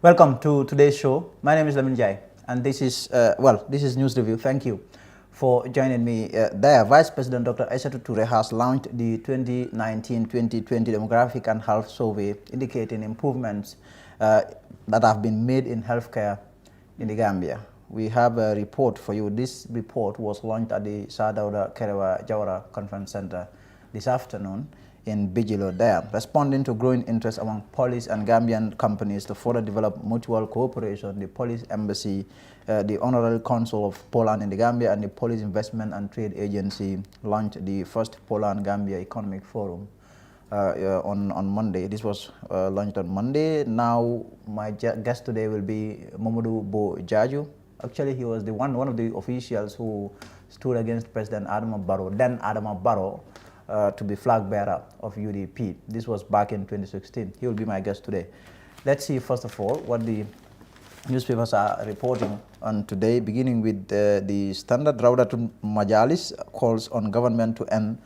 Welcome to today's show. My name is Lamin Jai, and this is this is News Review. Thank you for joining me there. Vice President Dr. Aissatou Toure has launched the 2019-2020 Demographic and Health Survey, indicating improvements that have been made in healthcare in the Gambia. We have a report for you. This report was launched at the Sadauda Kerewa Jawara Conference Center this afternoon in Bijilo there, responding to growing interest among police and Gambian companies to further develop mutual cooperation. The Police Embassy, the Honorary Consul of Poland in the Gambia, and the Police Investment and Trade Agency launched the first Poland-Gambia Economic Forum on Monday. This was launched on Monday. Now, my guest today will be Momodu Jaju. Actually, he was one of the officials who stood against President Adama Barrow, to be flag bearer of UDP. This was back in 2016. He will be my guest today. Let's see, first of all, what the newspapers are reporting on today, beginning with the Standard. Raudatul Majalis calls on government to end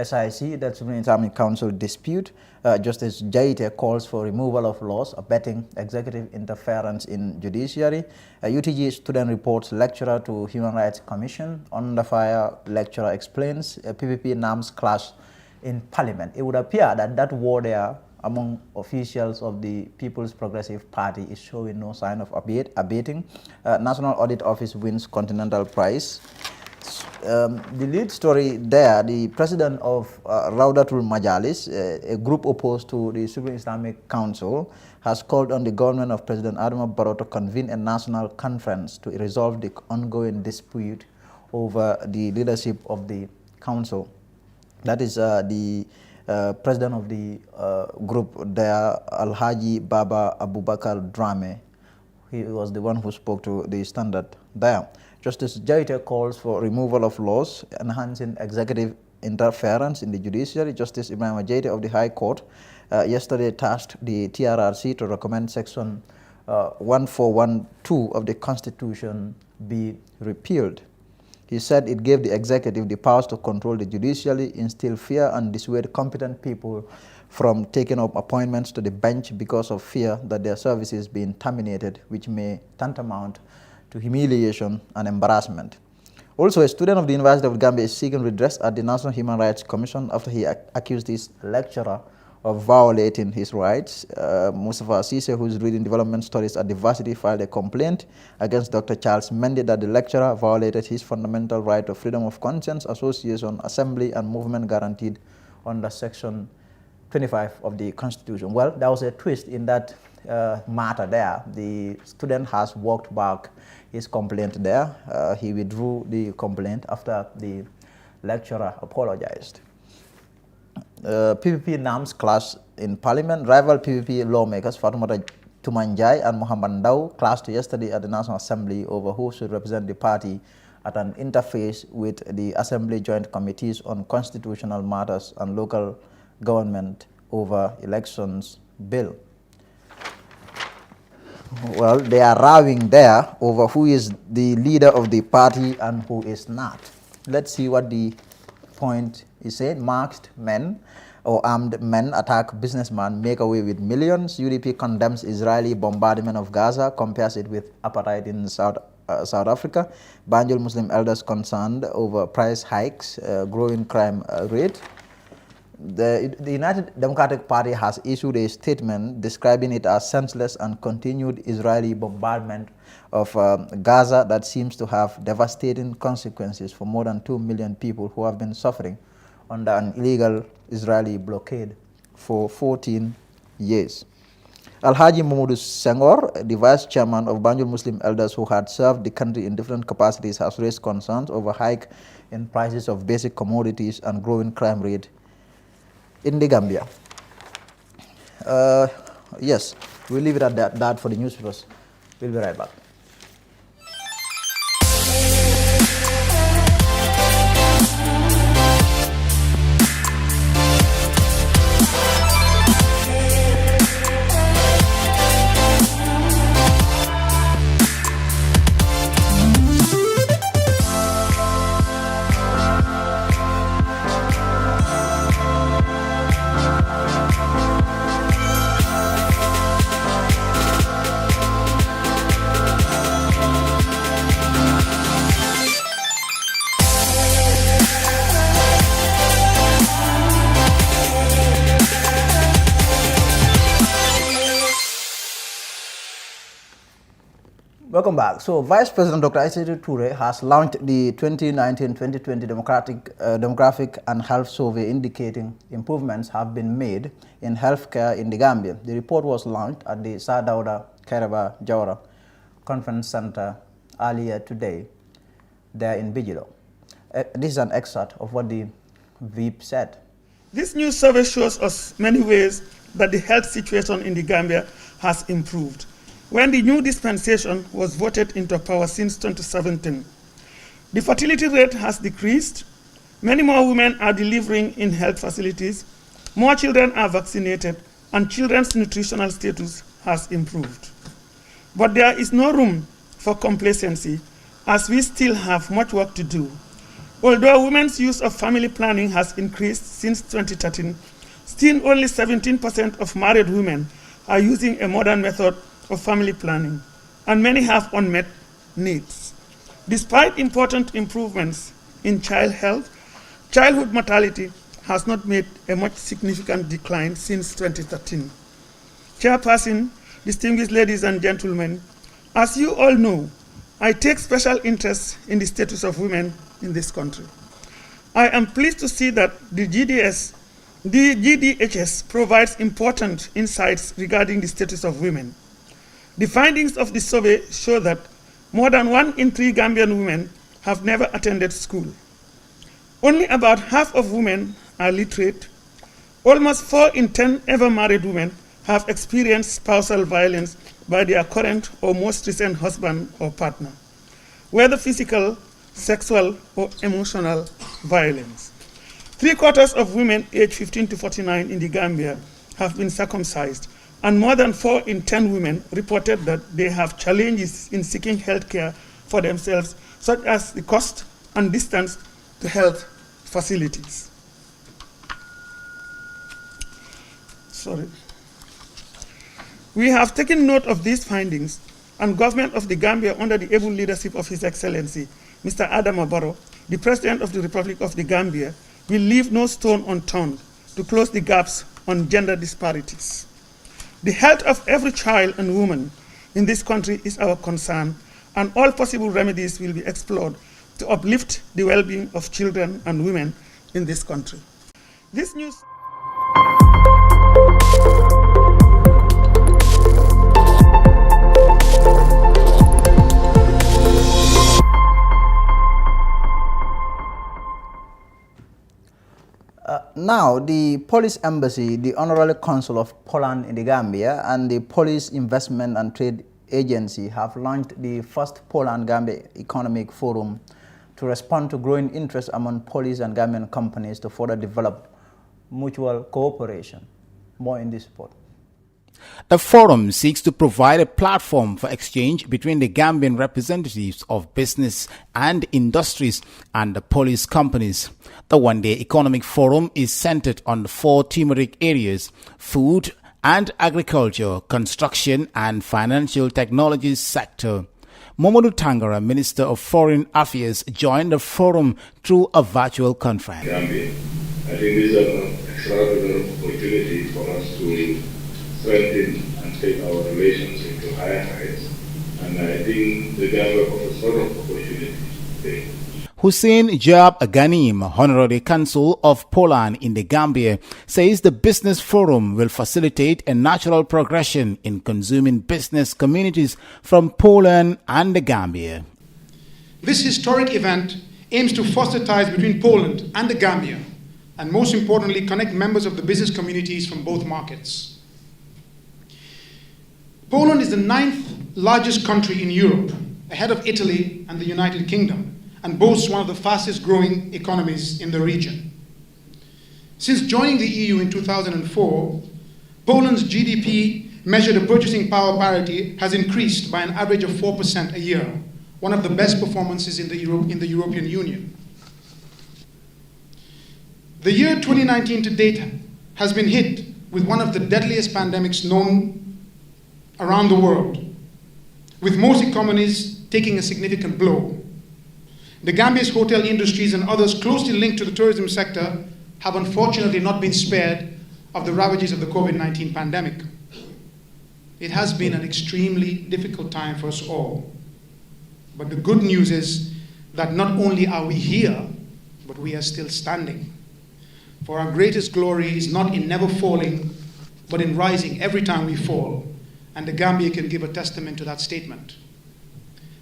SIC, that's Supreme Islamic Council dispute. Justice Jaite calls for removal of laws abetting executive interference in judiciary. UTG student reports lecturer to Human Rights Commission. Under fire, lecturer explains PPP NAM's clash in Parliament. It would appear that that war there among officials of the People's Progressive Party is showing no sign of abating. National Audit Office wins Continental Prize. The lead story there, the president of Raudatul Majalis, a group opposed to the Supreme Islamic Council, has called on the government of President Adama Barrow to convene a national conference to resolve the ongoing dispute over the leadership of the council. That is the president of the group there, Alhaji Baba Abubakar Drame. He was the one who spoke to the Standard there. Justice Jaite calls for removal of laws enhancing executive interference in the judiciary. Justice Ibrahim Jaite of the High Court yesterday tasked the TRRC to recommend Section 1412 of the Constitution be repealed. He said it gave the executive the powers to control the judiciary, instill fear, and dissuade competent people from taking up appointments to the bench because of fear that their services being terminated, which may tantamount to humiliation and embarrassment. Also, a student of the University of Gambia is seeking redress at the National Human Rights Commission after he accused his lecturer of violating his rights. Mustafa Sise, who is reading development studies at the varsity, filed a complaint against Dr. Charles Mendy that the lecturer violated his fundamental right of freedom of conscience, association, assembly, and movement guaranteed under Section 25 of the Constitution. Well, there was a twist in that matter there. The student has walked back his complaint there. He withdrew the complaint after the lecturer apologized. PPP NAM's clash in Parliament. Rival PPP lawmakers Fatoumata Tumanjai and Muhammad Ndao clashed yesterday at the National Assembly over who should represent the party at an interface with the Assembly Joint Committees on Constitutional Matters and Local Government over Elections Bill. Well, they are rowing there over who is the leader of the party and who is not. Let's see what the point is saying. Masked men or armed men attack businessman, make away with millions. UDP condemns Israeli bombardment of Gaza, compares it with apartheid in South Africa. Banjul Muslim elders concerned over price hikes, growing crime rate. The United Democratic Party has issued a statement describing it as senseless and continued Israeli bombardment of Gaza that seems to have devastating consequences for more than 2 million people who have been suffering under an illegal Israeli blockade for 14 years. Alhaji Momodu Senghor, the vice chairman of Banjul Muslim elders who had served the country in different capacities, has raised concerns over hike in prices of basic commodities and growing crime rate in the Gambia. Yes, we'll leave it at that for the newspapers. We'll be right back. Welcome back. So, Vice President Dr. Aissatou Toure has launched the 2019-2020 Demographic and Health Survey indicating improvements have been made in healthcare in the Gambia. The report was launched at the Sir Dawda Kairaba Jawara Conference Center earlier today, there in Bijilo. This is an excerpt of what the VP said. This new survey shows us many ways that the health situation in the Gambia has improved. When the new dispensation was voted into power since 2017, the fertility rate has decreased, many more women are delivering in health facilities, more children are vaccinated, and children's nutritional status has improved. But there is no room for complacency, as we still have much work to do. Although women's use of family planning has increased since 2013, still only 17% of married women are using a modern method of family planning, and many have unmet needs. Despite important improvements in child health, childhood mortality has not made a much significant decline since 2013. Chairperson, distinguished ladies and gentlemen, as you all know, I take special interest in the status of women in this country. I am pleased to see that the GDHS provides important insights regarding the status of women. The findings of the survey show that more than 1 in 3 Gambian women have never attended school. Only about half of women are literate. Almost 4 in 10 ever married women have experienced spousal violence by their current or most recent husband or partner, whether physical, sexual, or emotional violence. 3/4 of women aged 15 to 49 in the Gambia have been circumcised, and more than 4 in 10 women reported that they have challenges in seeking health care for themselves, such as the cost and distance to health facilities. We have taken note of these findings, and government of the Gambia, under the able leadership of His Excellency, Mr. Adama Barrow, the President of the Republic of the Gambia, will leave no stone unturned to close the gaps on gender disparities. The health of every child and woman in this country is our concern, and all possible remedies will be explored to uplift the well-being of children and women in this country. This news. Now, the Police Embassy, the Honorary Consul of Poland in the Gambia, and the Police Investment and Trade Agency have launched the first Poland-Gambia Economic Forum to respond to growing interest among police and Gambian companies to further develop mutual cooperation. More in this report. The forum seeks to provide a platform for exchange between the Gambian representatives of business and industries and the police companies. The one-day economic forum is centered on the 4 thematic areas: food and agriculture, construction and financial technologies sector. Momodu Tangara, Minister of Foreign Affairs, joined the forum through a virtual conference. Gambia. I think this is an extraordinary opportunity for us to strengthen and take our relations into higher heights. And I think the Gambia offers a lot of opportunities today. Hussein Jab Ghanim, Honorary Consul of Poland in the Gambia, says the business forum will facilitate a natural progression in consuming business communities from Poland and the Gambia. This historic event aims to foster ties between Poland and the Gambia, and most importantly, connect members of the business communities from both markets. Poland is the 9th largest country in Europe, ahead of Italy and the United Kingdom, and boasts one of the fastest growing economies in the region. Since joining the EU in 2004, Poland's GDP, measured at purchasing power parity, has increased by an average of 4% a year, one of the best performances in the European Union. The year 2019 to date has been hit with one of the deadliest pandemics known around the world, with most economies taking a significant blow. The Gambia's hotel industries and others closely linked to the tourism sector have unfortunately not been spared of the ravages of the COVID-19 pandemic. It has been an extremely difficult time for us all. But the good news is that not only are we here, but we are still standing. For our greatest glory is not in never falling, but in rising every time we fall. And the Gambia can give a testament to that statement.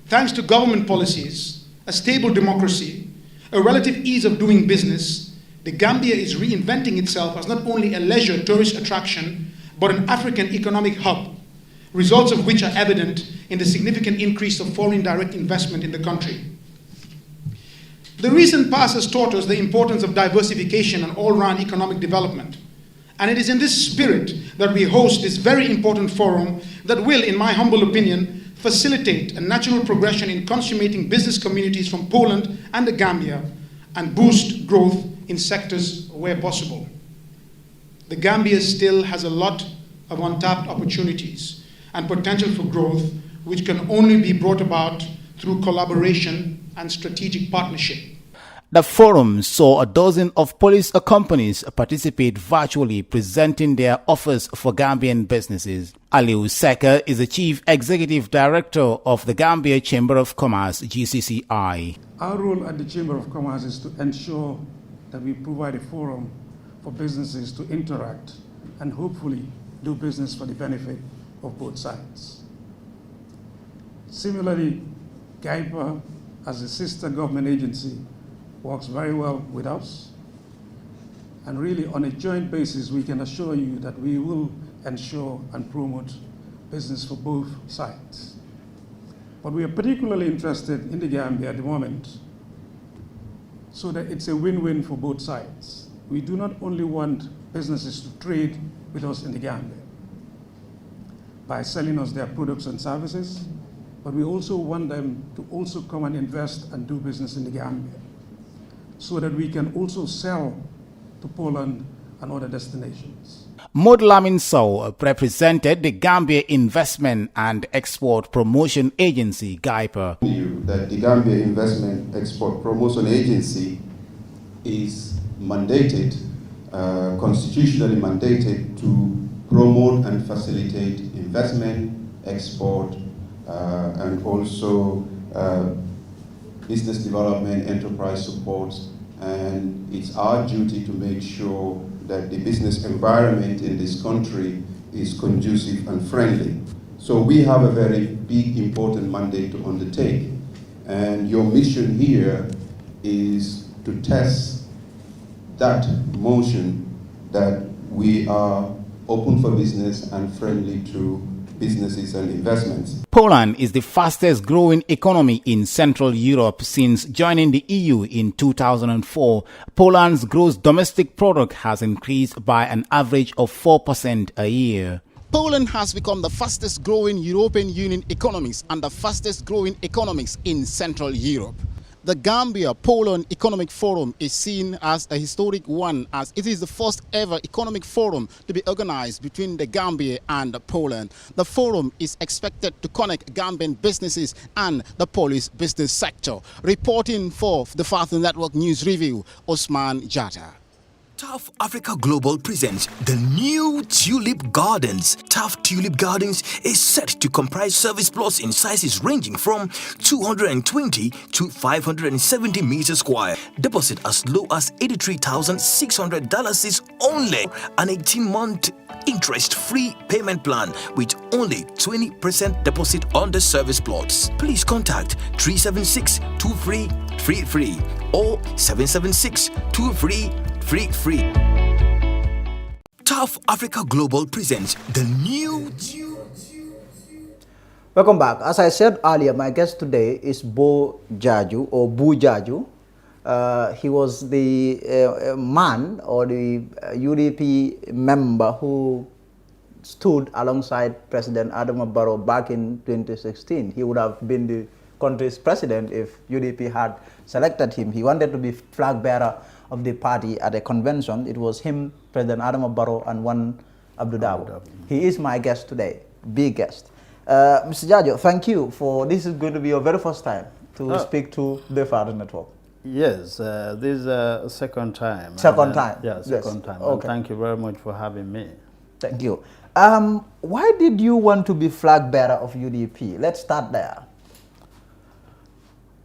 Thanks to government policies, a stable democracy, a relative ease of doing business, the Gambia is reinventing itself as not only a leisure tourist attraction, but an African economic hub, results of which are evident in the significant increase of foreign direct investment in the country. The recent past has taught us the importance of diversification and all-round economic development. And it is in this spirit that we host this very important forum that will, in my humble opinion, facilitate a natural progression in consummating business communities from Poland and the Gambia and boost growth in sectors where possible. The Gambia still has a lot of untapped opportunities and potential for growth, which can only be brought about through collaboration and strategic partnership. The forum saw a dozen of police companies participate virtually, presenting their offers for Gambian businesses. Aliu Seka is the Chief Executive Director of the Gambia Chamber of Commerce, GCCI. Our role at the Chamber of Commerce is to ensure that we provide a forum for businesses to interact and hopefully do business for the benefit of both sides. Similarly, GAIPA, as a sister government agency, works very well with us. And really, on a joint basis, we can assure you that we will ensure and promote business for both sides. But we are particularly interested in the Gambia at the moment so that it's a win-win for both sides. We do not only want businesses to trade with us in the Gambia by selling us their products and services, but we also want them to also come and invest and do business in the Gambia so that we can also sell to Poland and other destinations. Modlamin Sow represented the Gambia Investment and Export Promotion Agency, GAIPA. That the Gambia Investment Export Promotion Agency is mandated, constitutionally mandated to promote and facilitate investment, export, and also business development, enterprise support, and it's our duty to make sure that the business environment in this country is conducive and friendly. So we have a very big, important mandate to undertake, and your mission here is to test that motion that we are open for business and friendly to businesses and investments. Poland is the fastest growing economy in Central Europe since joining the EU in 2004. Poland's gross domestic product has increased by an average of 4% a year. Poland has become the fastest growing European Union economies and the fastest growing economies in Central Europe. The Gambia-Poland Economic Forum is seen as a historic one, as it is the first ever economic forum to be organized between the Gambia and Poland. The forum is expected to connect Gambian businesses and the Polish business sector. Reporting for the Father Network News Review, Osman Jata. TAF Africa Global presents the new Tulip Gardens. TAF Tulip Gardens is set to comprise service plots in sizes ranging from 220 to 570 meters square. Deposit as low as $83,600 is only an 18-month interest-free payment plan with only 20% deposit on the service plots. Please contact 376-2333 or 776-2333. Free. TAF Africa Global presents the new... Welcome back. As I said earlier, my guest today is Momodu Jaju or Bu Jaju. He was the man or the UDP member who stood alongside President Adama Barrow back in 2016. He would have been the country's president if UDP had selected him. He wanted to be flag bearer of the party at a convention. It was him, President Adama Barrow, and one Abdou Dabo. He is my guest today, big guest. Mr. Jaju, thank you for, this is going to be your very first time to speak to the Father Network. Yes, this is a second time. Second time? Yeah, second time. Okay. And thank you very much for having me. Thank you. Why did you want to be flag bearer of UDP? Let's start there.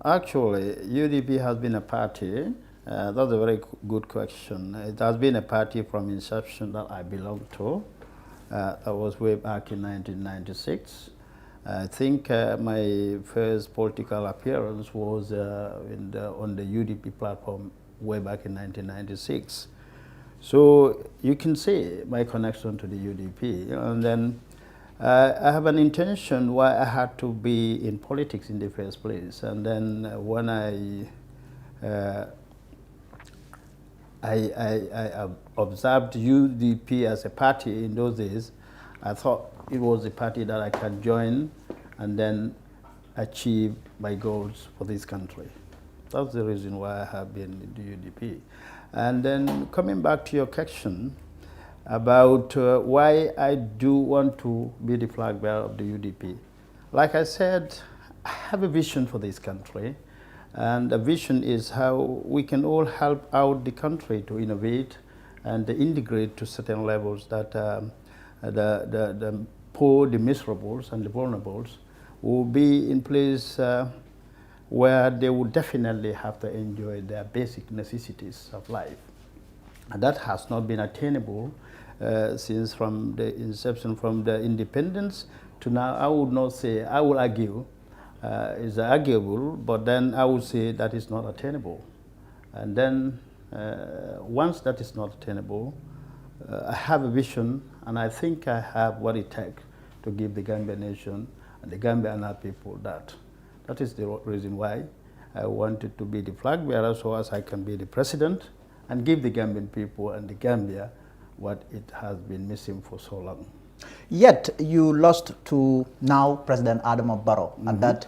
Actually, UDP has been a party. That's a very good question. It has been a party from inception that I belong to. That was way back in 1996. I think my first political appearance was on the UDP platform way back in 1996. So you can see my connection to the UDP. And then I have an intention why I had to be in politics in the first place. And then when I observed UDP as a party in those days, I thought it was a party that I can join and then achieve my goals for this country. That's the reason why I have been in the UDP. And then coming back to your question about why I do want to be the flag bearer of the UDP. Like I said, I have a vision for this country. And the vision is how we can all help out the country to innovate and to integrate to certain levels that the poor, the miserables, and the vulnerables will be in place where they will definitely have to enjoy their basic necessities of life. And that has not been attainable since from the inception, from the independence to now. I would not say, I will argue, is arguable, but then I would say that is not attainable. And then once that is not attainable, I have a vision, and I think I have what it takes to give the Gambia nation and the Gambian people that. That is the reason why I wanted to be the flag bearer, so as I can be the president and give the Gambian people and the Gambia what it has been missing for so long. Yet you lost to now President Adama Barrow at that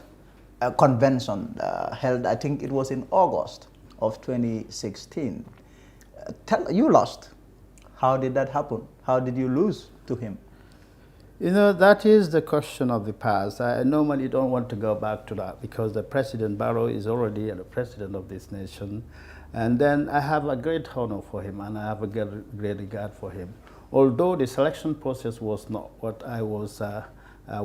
convention held, I think it was in August of 2016. You lost. How did that happen? How did you lose to him? You know, that is the question of the past. I normally don't want to go back to that because the President Barrow is already the president of this nation. And then I have a great honor for him, and I have a great regard for him. Although the selection process was not what I would have I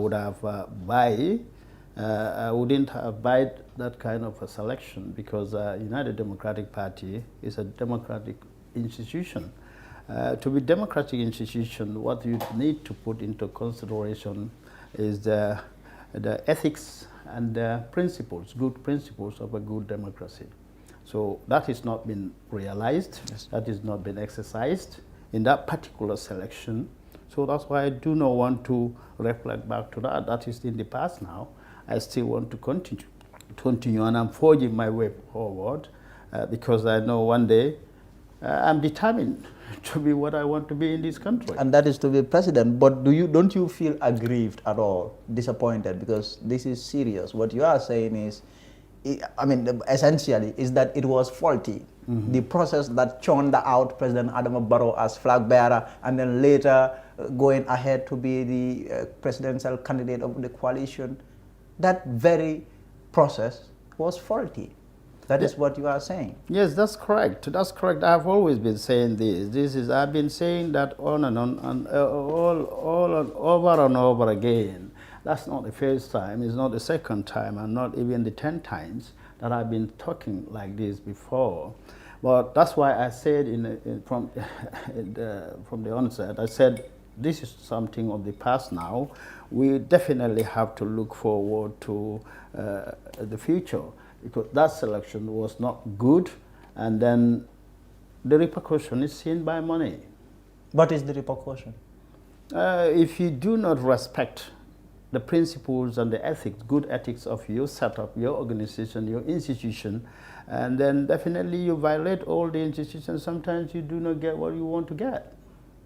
wouldn't have buyed that kind of a selection because United Democratic Party is a democratic institution. To be a democratic institution, what you need to put into consideration is the ethics and the principles, good principles of a good democracy. So that has not been realized, yes. That has not been exercised in that particular selection. So that's why I do not want to reflect back to that. That is in the past now. I still want to continue, and I'm forging my way forward because I know one day I'm determined to be what I want to be in this country. And that is to be president. But don't you feel aggrieved at all, disappointed? Because this is serious. What you are saying is, I mean, essentially, is that it was faulty. Mm-hmm. The process that churned out President Adama Barrow as flag bearer and then later going ahead to be the presidential candidate of the coalition, that very process was faulty. That is what you are saying. Yes, that's correct. That's correct. I've always been saying this. I've been saying that on and on, and over and over again. That's not the first time. It's not the second time, and not even the 10 times that I've been talking like this before. But that's why I said from the onset, I said this is something of the past now. We definitely have to look forward to the future, because that selection was not good, and then the repercussion is seen by money. What is the repercussion? If you do not respect the principles and the ethics, good ethics of your setup, your organization, your institution, and then definitely you violate all the institutions, sometimes you do not get what you want to get.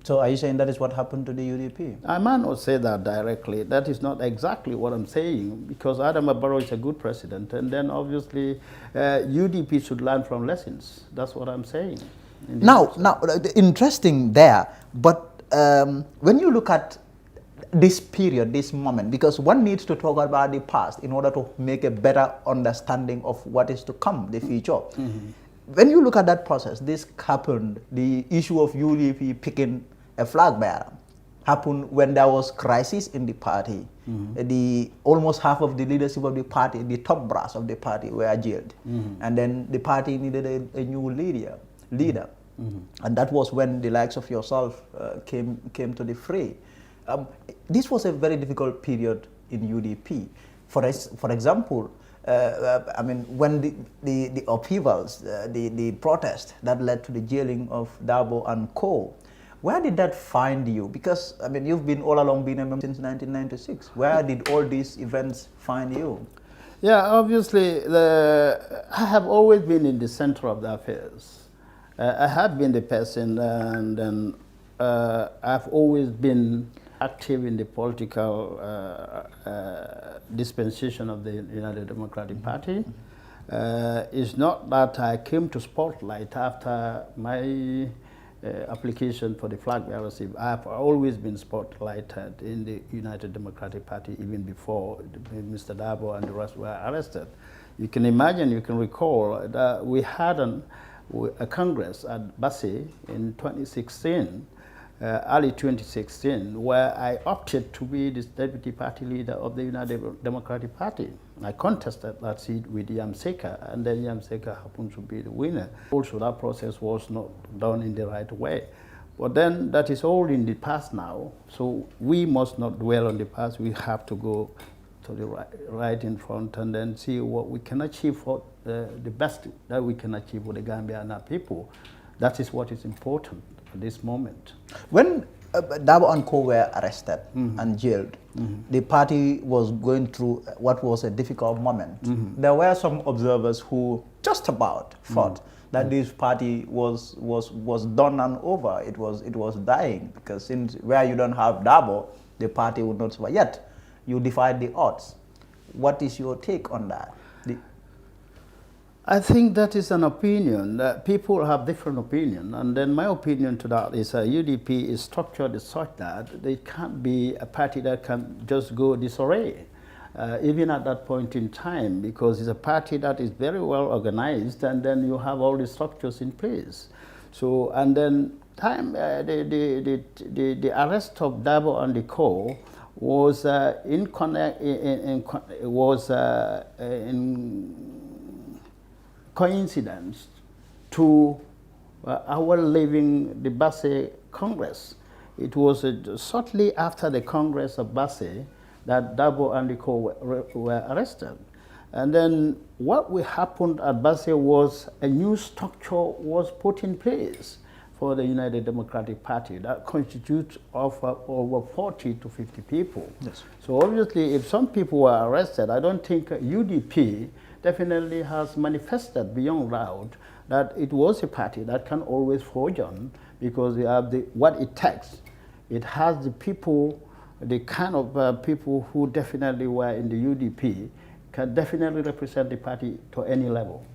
So are you saying that is what happened to the UDP? I might not say that directly. That is not exactly what I'm saying, because Adama Barrow is a good president, and then obviously UDP should learn from lessons. That's what I'm saying. Now, interesting there, but when you look at this period, this moment, because one needs to talk about the past in order to make a better understanding of what is to come, the future. Mm-hmm. When you look at that process, this happened, the issue of UDP picking a flag bearer. happened when there was crisis in the party. The almost half of the leadership of the party, the top brass of the party, were jailed, and then the party needed a new leader. And that was when the likes of yourself came to the fray. This was a very difficult period in UDP. For example, I mean, when the upheavals, the protest that led to the jailing of Dabo and Co., where did that find you? Because, I mean, you've been all along been a member since 1996. Where did all these events find you? Yeah, obviously, I have always been in the center of the affairs. I have been the person, and then I've always been active in the political dispensation of the United Democratic Party. It's not that I came to spotlight after my application for the flag bearership. I've always been spotlighted in the United Democratic Party even before Mr. Dabo and the rest were arrested. You can imagine, you can recall that we had a Congress at Basse in 2016, early 2016, where I opted to be the deputy party leader of the United Democratic Party. I contested that seat with Yamseka, and then Yamseka happened to be the winner. Also, that process was not done in the right way. But then that is all in the past now, so we must not dwell on the past. We have to go to the right in front and then see what we can achieve for the best that we can achieve for the Gambia and our people. That is what is important at this moment. When Dabo and Co were arrested and jailed, the party was going through what was a difficult moment. There were some observers who just about thought that this party was done and over. It was dying, because since where you don't have Dabo, the party would not survive. Yet you defied the odds. What is your take on that? I think that is an opinion. People have different opinion, and then my opinion to that is UDP is structured such that there can't be a party that can just go disarray, even at that point in time, because it's a party that is very well organized, and then you have all the structures in place. So, and then the arrest of Dabo and the Co was in coincidence to our leaving the Basse Congress. It was shortly after the Congress of Basse that Dabo and the Co were arrested. And then what happened at Basse was a new structure was put in place for the United Democratic Party that constitutes of over 40 to 50 people. Yes. So obviously, if some people were arrested, I don't think UDP definitely has manifested beyond doubt that it was a party that can always forge on, because they have what it takes. It has the people, the kind of people who definitely were in the UDP can definitely represent the party to any level,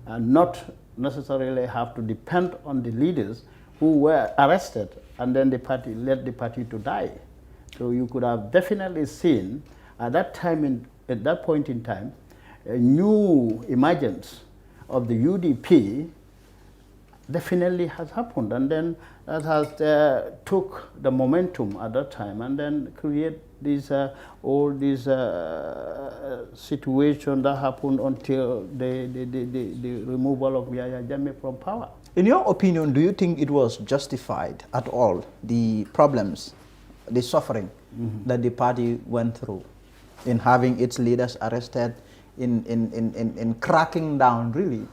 and not necessarily have to depend on the leaders who were arrested and then the party led the party to die. So you could have definitely seen at that time, at that point in time, a new emergence of the UDP definitely has happened, and then that has took the momentum at that time, and then create this all this situation that happened until the removal of Yahya Jammeh from power. In your opinion, do you think it was justified at all, the problems, the suffering that the party went through in having its leaders arrested, in cracking down really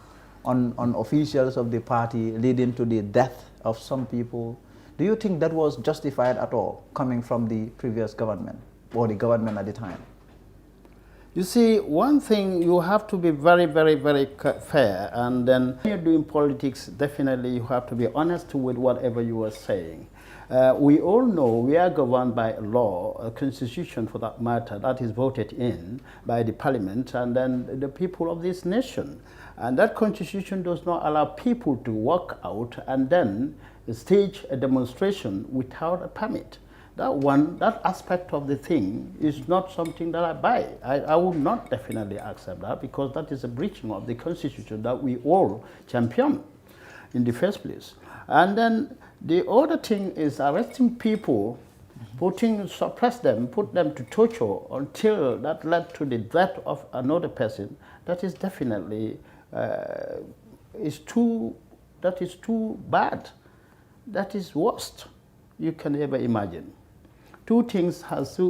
on officials of the party, leading to the death of some people? Do you think that was justified at all, coming from the previous government or the government at the time? You see, one thing, you have to be very, very, very fair, and then when you're doing politics, definitely you have to be honest with whatever you are saying. We all know we are governed by a law, a constitution for that matter, that is voted in by the parliament and then the people of this nation. And that constitution does not allow people to walk out and then stage a demonstration without a permit. That aspect of the thing is not something that I buy. I would not definitely accept that, because that is a breaching of the constitution that we all champion in the first place. And then the other thing is arresting people suppress them, put them to torture until that led to the death of another person, that is definitely that is too bad. That is worst you can ever imagine. Two things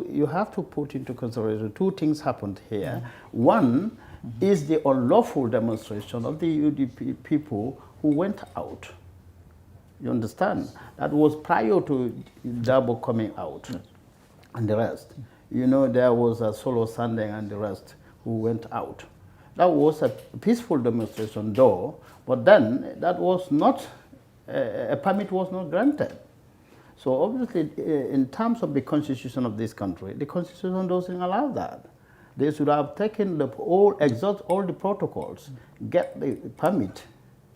you have to put into consideration. Two things happened here. One is the unlawful demonstration of the UDP people who went out. You understand? That was prior to Dabo coming out and the rest. You know, there was a Solo Sunday and the rest who went out. That was a peaceful demonstration though, but then that was not, a permit was not granted. So obviously, in terms of the constitution of this country, the constitution doesn't allow that. They should have taken exhaust all the protocols, get the permit,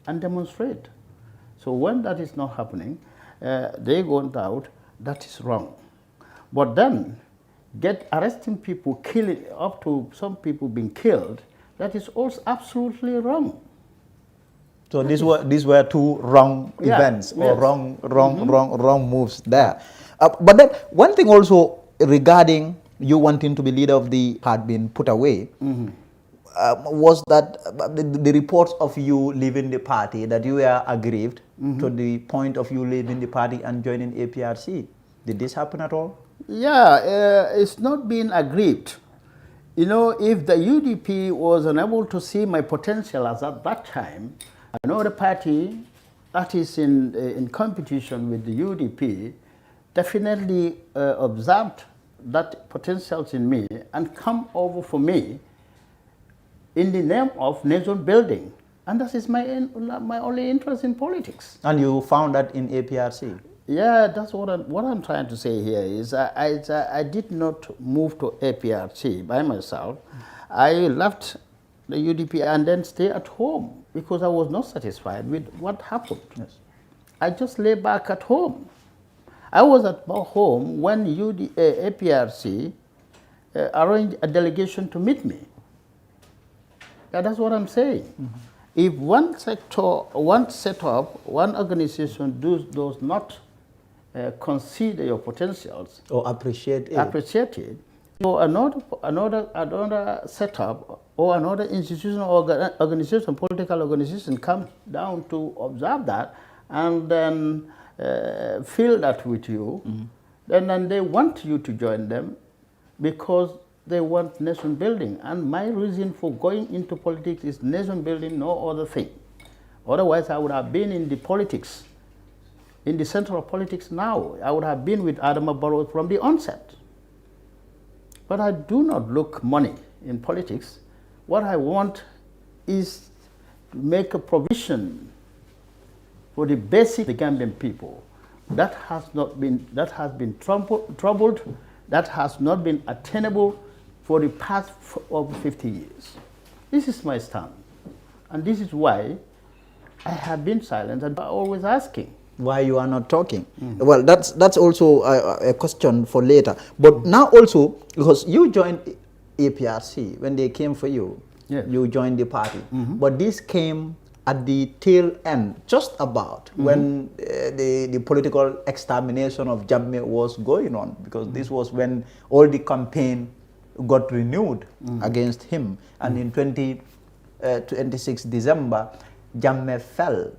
and demonstrate. So when that is not happening, they went out, that is wrong. But then, arresting people, killing, up to some people being killed, that is also absolutely wrong. So these were two wrong events or wrong moves there. But then one thing also regarding you wanting to be leader of the party being put away, was that the reports of you leaving the party, that you were aggrieved to the point of you leaving the party and joining APRC. Did this happen at all? Yeah, it's not being aggrieved. You know, if the UDP was unable to see my potential as at that time, another party that is in competition with the UDP definitely observed that potential in me and come over for me in the name of nation building. And that is my only interest in politics. And you found that in APRC? Yeah, that's what I'm trying to say here is I did not move to APRC by myself. I left the UDP and then stay at home because I was not satisfied with what happened. Yes. I just lay back at home. I was at home when APRC arranged a delegation to meet me. Yeah, that's what I'm saying. If one sector, one setup, one organization does not consider your potentials or appreciate it, so another setup or another institutional organization, political organization, come down to observe that and then feel that with you, then they want you to join them because they want nation building. And my reason for going into politics is nation building, no other thing. Otherwise, I would have been in the politics, in the center of politics now. I would have been with Adama Barrow from the onset. But I do not look money in politics. What I want is to make a provision for the basic Gambian people that has been troubled, that has not been attainable for the past over 50 years. This is my stand. And this is why I have been silent and always asking. Why you are not talking? Well, that's also a question for later. But now also, because you joined APRC, when they came for you, you joined the party. But this came at the tail end, just about when the political extermination of Jammeh was going on, because this was when all the campaign got renewed against him. And in 26 December, Jammeh fell.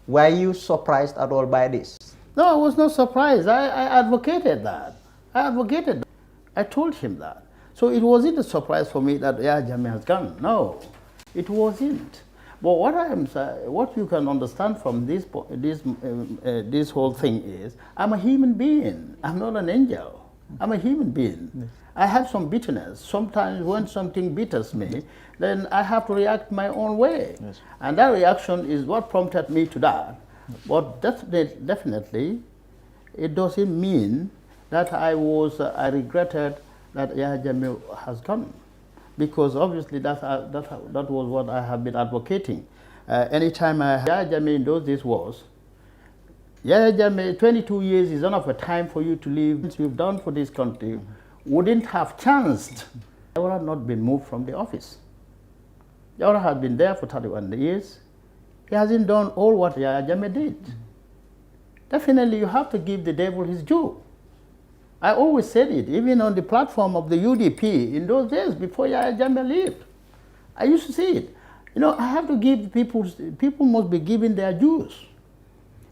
Were you surprised at all by this? No, I was not surprised. I advocated that. I told him that. So it wasn't a surprise for me that Jammeh has gone. No, it wasn't. But what you can understand from this whole thing is, I'm a human being. I'm not an angel. I'm a human being. Yes. I have some bitterness. Sometimes when something bitters me, then I have to react my own way. Yes. And that reaction is what prompted me to that. But definitely, it doesn't mean that I regretted that Jammeh has gone. Because obviously that was what I have been advocating. Anytime Jammeh in those days was, Jammeh, 22 years is enough a time for you to leave. What you've done for this country wouldn't have chanced. I would have not been moved from the office. Yara had been there for 31 years. He hasn't done all what Jammeh did. Definitely you have to give the devil his due. I always said it, even on the platform of the UDP in those days before Yahya Jammeh left. I used to say it. You know, I have to give people must be given their dues.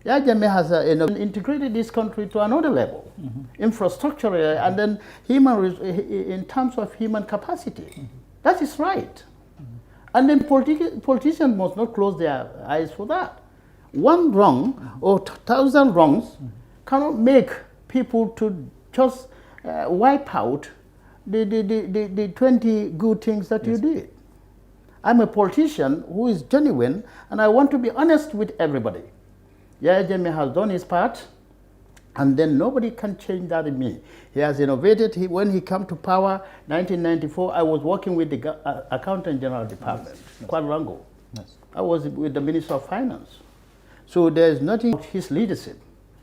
Yahya Jammeh has integrated this country to another level, infrastructure, and then in terms of human capacity. That is right. And then politicians must not close their eyes for that. One wrong or 1,000 wrongs cannot make people to just wipe out the 20 good things that you did. I'm a politician who is genuine, and I want to be honest with everybody. Yahya Jammeh has done his part, and then nobody can change that in me. He has innovated. When he came to power, 1994, I was working with the Accountant General Department, Quadrango. I was with the Minister of Finance. So there's nothing about his leadership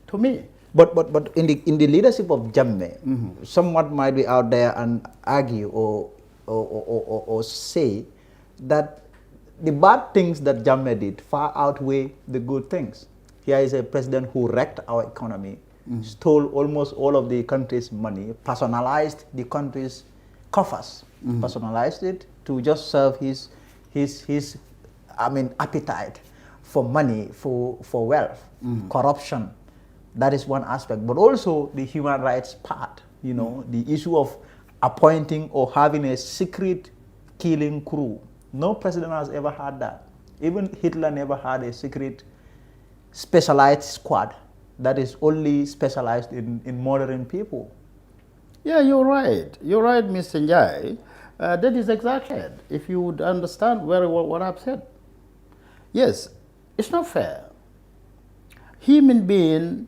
to me. But in the leadership of Jammeh, someone might be out there and argue or say that the bad things that Jammeh did far outweigh the good things. Here is a president who wrecked our economy, stole almost all of the country's money, personalized the country's coffers, personalized it to just serve his appetite for money, for wealth, corruption. That is one aspect, but also the human rights part, you know, the issue of appointing or having a secret killing crew. No president has ever had that. Even Hitler never had a secret specialized squad that is only specialized in murdering people. Yeah, you're right. You're right, Mr. Njai. That is exactly it. If you would understand very well what I've said. Yes, it's not fair. Human beings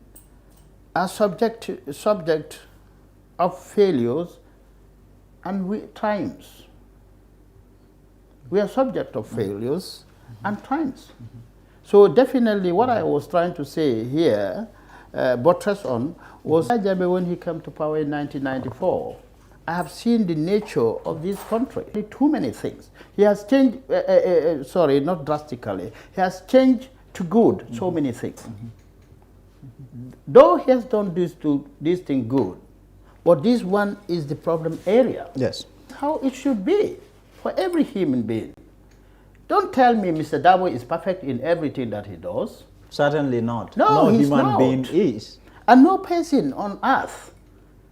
are subject of failures and triumphs. We are subject of failures and triumphs. So definitely what I was trying to say here, buttress on, was Jammeh when he came to power in 1994. I have seen the nature of this country. Too many things. He has changed, sorry, not drastically. He has changed to good so many things. Though he has done this thing good, but this one is the problem area. Yes. How it should be for every human being. Don't tell me Mr. Dabo is perfect in everything that he does. Certainly not. No, he's human not. being is. And no person on earth,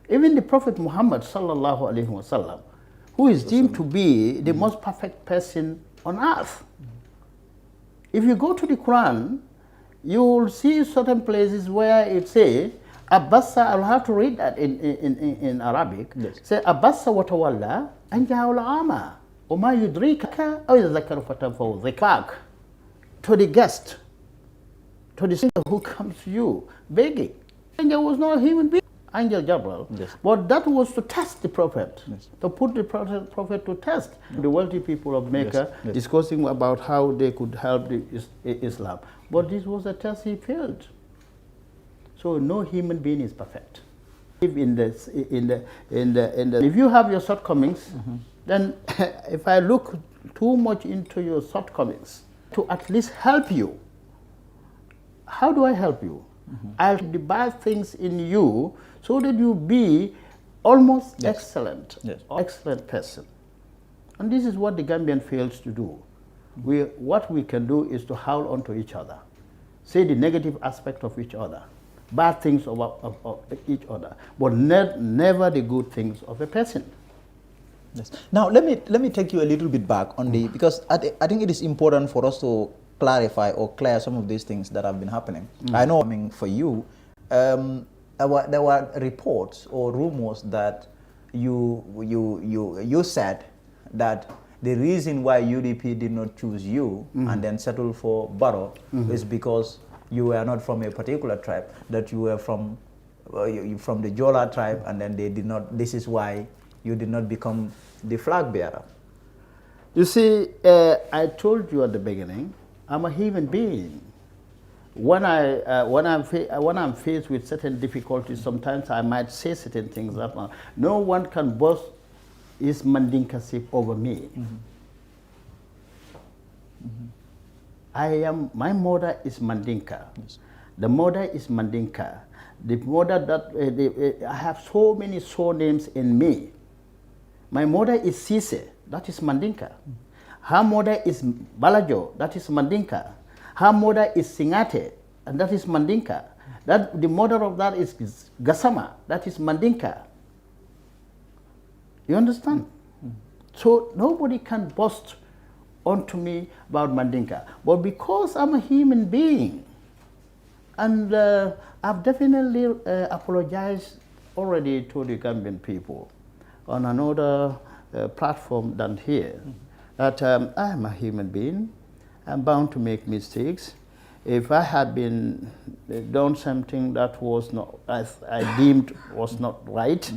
even the Prophet Muhammad sallallahu alaihi wasallam, who is deemed to be the most perfect person on earth. If you go to the Quran, you will see certain places where it says, Abassa, I'll have to read that in Arabic. Yes. Say, Abassa wa tawalla an ja'al ama. Uma yudrika aw yadhakkaru fatanfahu dhikrak. To the guest, to the singer who comes to you begging. Angel was not a human being, Angel Gabriel. Yes. But that was to test the prophet, yes. to put the prophet to test. The wealthy people of Mecca yes. Yes. discussing about how they could help Islam. But this was a test he failed. So no human being is perfect. If you have your shortcomings, then if I look too much into your shortcomings to at least help you, how do I help you? I'll do the bad things in you so that you be almost excellent, excellent person. And this is what the Gambian fails to do. What we can do is to howl onto each other, say the negative aspect of each other, bad things of each other, but never the good things of a person. Yes. Now let me take you a little bit back on the, because I think it is important for us to clarify or clear some of these things that have been happening. I know, for you, there were reports or rumors that you said that the reason why UDP did not choose you and then settle for Barrow is because you were not from a particular tribe, that you were from the Jola tribe, and then they did not. This is why you did not become the flag bearer. You see, I told you at the beginning, I'm a human being. When I'm faced with certain difficulties, sometimes I might say certain things that no one can boast his Mandinkaship over me. My mother is Mandinka. Yes. The mother is Mandinka. The mother that, I have so many surnames in me. My mother is Sise, that is Mandinka. Her mother is Balajo, that is Mandinka. Her mother is Singate, and that is Mandinka. The mother of that is Gasama, that is Mandinka. You understand? So nobody can boast onto me about Mandinka. But because I'm a human being, and I've definitely apologized already to the Gambian people on another platform than here, that I'm a human being. I'm bound to make mistakes. If I had been done something that was not, as I deemed was not right,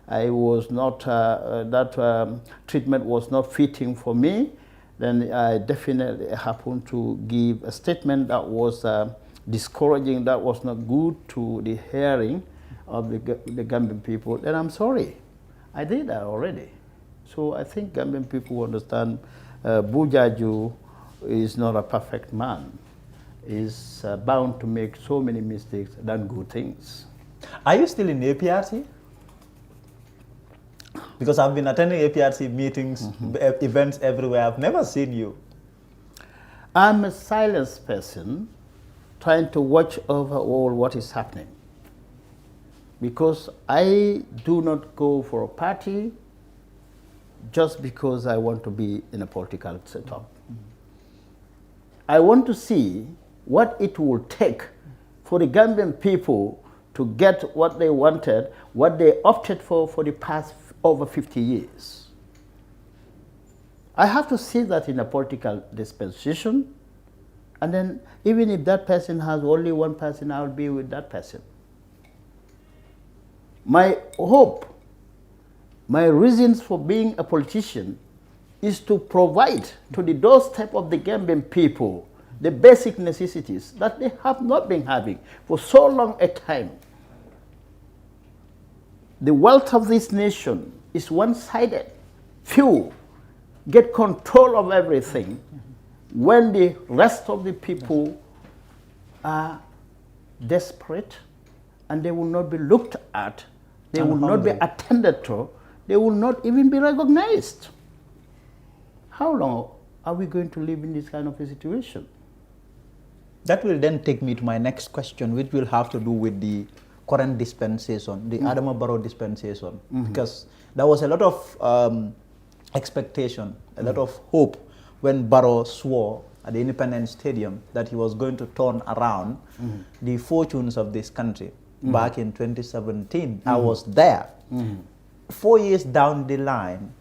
I was not, that treatment was not fitting for me, then I definitely happened to give a statement that was discouraging, that was not good to the hearing of the Gambian people, then I'm sorry. I did that already. So I think Gambian people understand Momodu Jaju is not a perfect man. He's bound to make so many mistakes than good things. Are you still in APRC? Because I've been attending APRC meetings, events everywhere. I've never seen you. I'm a silent person trying to watch over all what is happening. Because I do not go for a party just because I want to be in a political setup. I want to see what it will take for the Gambian people to get what they wanted, what they opted for the past over 50 years. I have to see that in a political dispensation, and then even if that person has only one person, I will be with that person. My hope, my reasons for being a politician is to provide to the doorstep of the Gambian people the basic necessities that they have not been having for so long a time. The wealth of this nation is one-sided. Few get control of everything when the rest of the people are desperate, and they will not be looked at, they will not be attended to, they will not even be recognized. How long are we going to live in this kind of a situation? That will then take me to my next question, which will have to do with the current dispensation, the Adama Barrow dispensation, because there was a lot of expectation, a lot of hope when Barrow swore at the Independence Stadium that he was going to turn around the fortunes of this country back in 2017. I was there. 4 years down the line,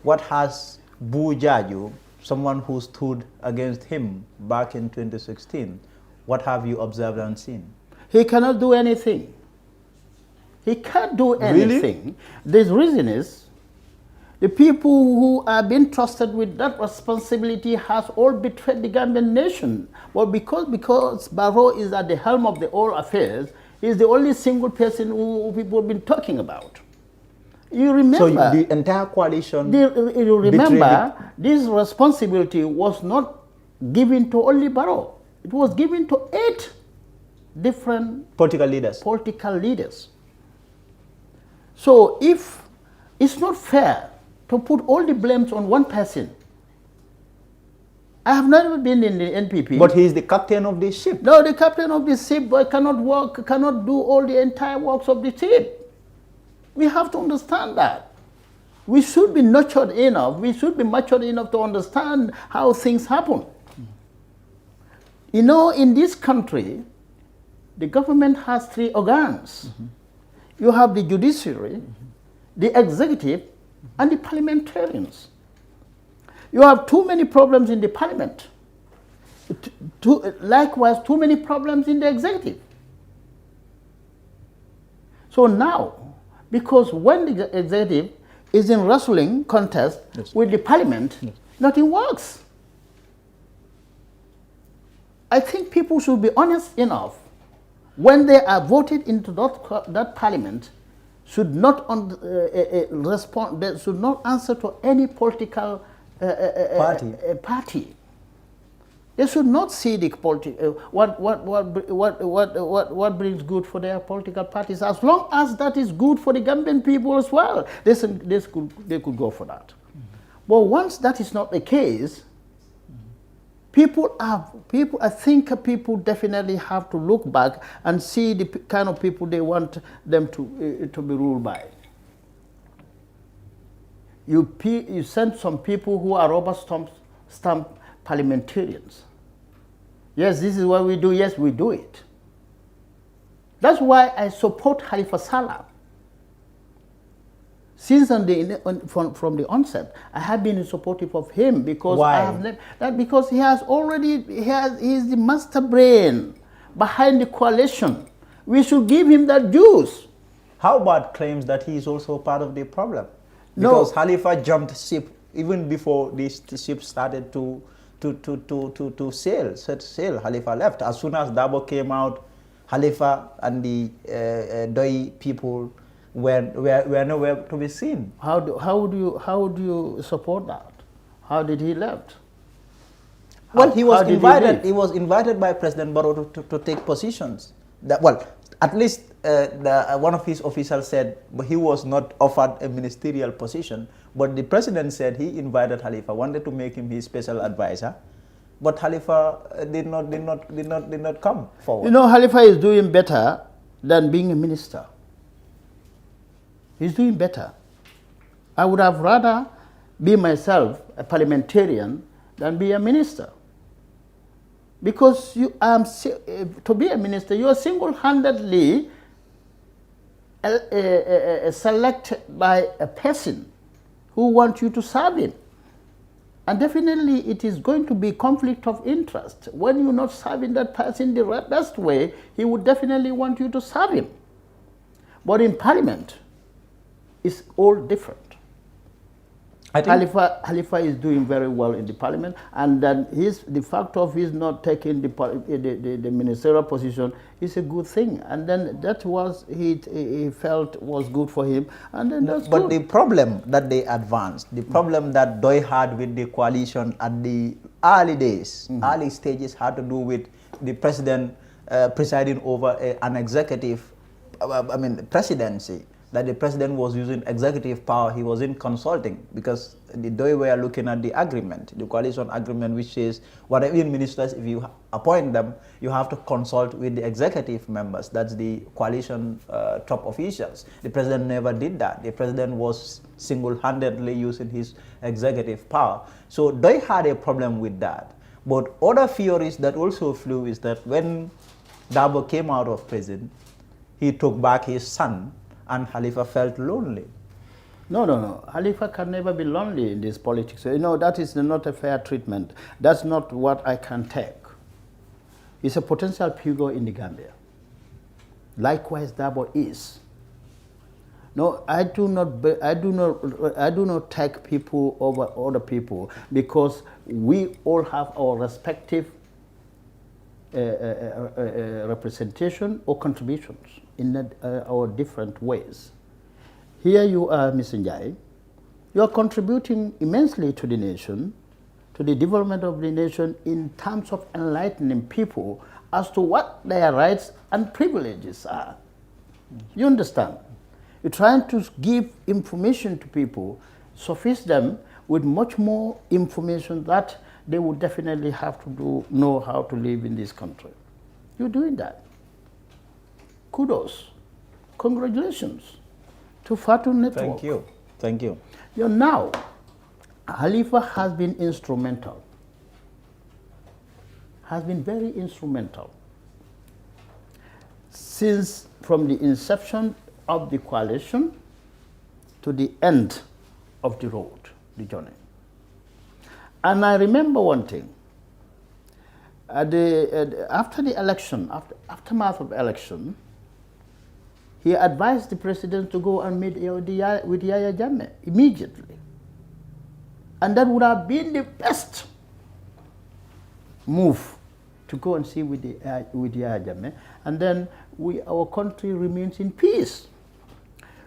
what has Momodu Jaju, someone who stood against him back in 2016, what have you observed and seen? He cannot do anything. He can't do anything. Really? The reason is, the people who are being trusted with that responsibility has all betrayed the Gambian nation. But because Barrow is at the helm of the all affairs, he's the only single person who people have been talking about. You remember? So the entire coalition. You remember, this responsibility was not given to only Barrow. It was given to 8 different political leaders. So if it's not fair to put all the blames on one person. I have never been in the NPP. But he is the captain of the ship. No, the captain of the ship cannot do all the entire works of the ship. We have to understand that. We should be nurtured enough, we should be matured enough to understand how things happen. You know, in this country, the government has 3 organs. You have the judiciary, the executive, and the parliamentarians. You have too many problems in the parliament. Likewise, too many problems in the executive. So now, because when the executive is in wrestling contest with the parliament, nothing works. I think people should be honest enough when they are voted into that parliament, should not respond. They should not answer to any political party. They should not see the what brings good for their political parties. As long as that is good for the Gambian people as well, they could go for that. Mm-hmm. But once that is not the case, I think people definitely have to look back and see the kind of people they want them to be ruled by. You send some people who are rubber stamp parliamentarians. Yes, this is what we do. Yes, we do it. That's why I support Halifa Saleh. Since from the onset, I have been supportive of him because Why? Because he's the master brain behind the coalition. We should give him that juice. How about claims that he is also part of the problem? Because No. Halifa jumped ship even before the ship started to sail. Halifa left. As soon as Dabo came out, Halifa and the Doi people were nowhere to be seen. How do you support that? How did he left? Well, he was invited. He was invited by President Barrow to take positions. At least one of his officials said he was not offered a ministerial position. But the president said he invited Halifa, wanted to make him his special advisor, but Halifa did not come forward. You know, Halifa is doing better than being a minister. He's doing better. I would have rather be myself a parliamentarian than be a minister. Because to be a minister, you are single-handedly selected by a person who wants you to serve him. And definitely it is going to be conflict of interest. When you're not serving that person the best way, he would definitely want you to serve him. But in parliament, it's all different. I think Halifa is doing very well in the parliament, and then the fact of his not taking the ministerial position is a good thing, and then that was he felt was good for him, and then that's But good. the problem that they advanced, the problem that Doi had with the coalition at the early days, early stages, had to do with the president presiding over an executive, presidency. That the president was using executive power, he wasn't consulting, because the Doi were looking at the agreement, the coalition agreement, which says whatever ministers, if you appoint them, you have to consult with the executive members. That's the coalition top officials. The president never did that. The president was single-handedly using his executive power. So Doi had a problem with that. But other theories that also flew is that when Dabo came out of prison, he took back his son, and Halifa felt lonely. No. Halifa can never be lonely in this politics. You know, that is not a fair treatment. That's not what I can take. He's a potential figure in the Gambia. Likewise, Dabo is. No, I do not take people over other people, because we all have our respective representation or contributions in our different ways. Here you are, Mr. Njai. You are contributing immensely to the nation, to the development of the nation, in terms of enlightening people as to what their rights and privileges are. You understand? You're trying to give information to people, suffice them with much more information that they would definitely have to know how to live in this country. You're doing that. Kudos. Congratulations to Fatu Network. Thank you. Thank you. You know, now, Halifa has been instrumental, has been very instrumental since from the inception of the coalition to the end of the road, the journey. And I remember one thing. After the election, aftermath of election, he advised the president to go and meet with Yahya Jammeh immediately. And that would have been the best move, to go and see with Yahya Jammeh. And then our country remains in peace.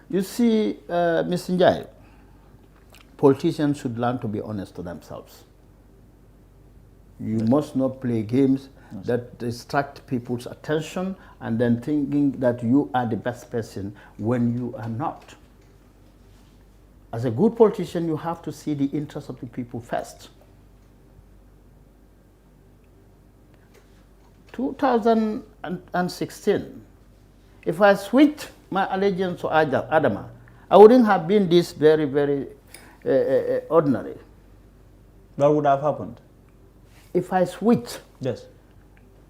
You see, Mr. Njai, politicians should learn to be honest to themselves. You must not play games that distract people's attention and then thinking that you are the best person when you are not. As a good politician, you have to see the interests of the people first. 2016, if I switched my allegiance to Adama, I wouldn't have been this very, very ordinary. What would have happened? If I switch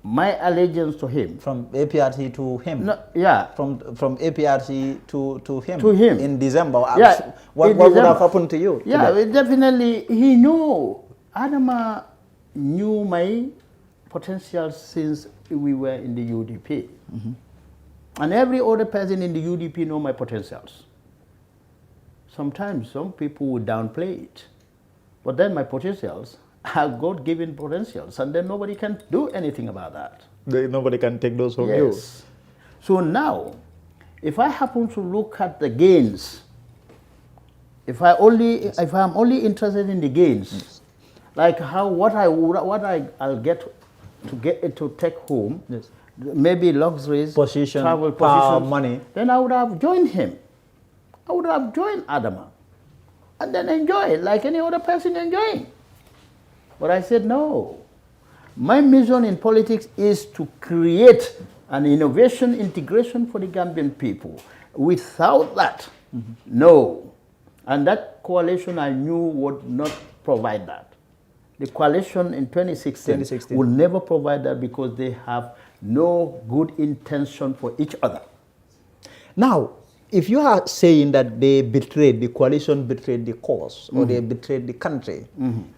my allegiance to him. From APRC to him? No, yeah. From APRC to him? To him. In December? Yeah. What would have happened to you? Yeah, definitely he knew. Adama knew my potential since we were in the UDP. And every other person in the UDP know my potentials. Sometimes some people would downplay it. But then my potentials are God-given potentials, and then nobody can do anything about that. Nobody can take those from you. So now, if I happen to look at the gains, if I'm only interested in the gains, like what I'll get to take home, maybe luxuries, position, travel, power, money, then I would have joined him. I would have joined Adama, and then enjoy like any other person enjoying. But I said, no. My mission in politics is to create an innovation integration for the Gambian people. Without that, no. And that coalition I knew would not provide that. The coalition in 2016 will never provide that because they have no good intention for each other. Now, if you are saying that they betrayed, the coalition betrayed the cause, or they betrayed the country,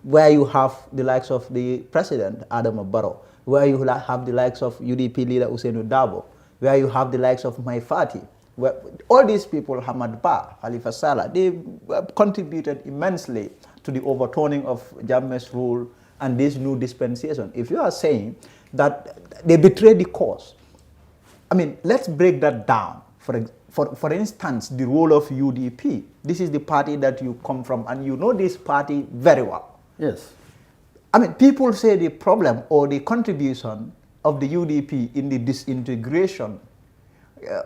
where you have the likes of the president, Adama Barrow, where you have the likes of UDP leader Usainu Dabo, where you have the likes of Maifati, where all these people, Hamad Ba, Khalifa Saleh, they contributed immensely to the overturning of Jammeh's rule and this new dispensation. If you are saying that they betrayed the cause, I mean, let's break that down. For instance, the role of UDP. This is the party that you come from, and you know this party very well. Yes. I mean, people say the problem or the contribution of the UDP in the disintegration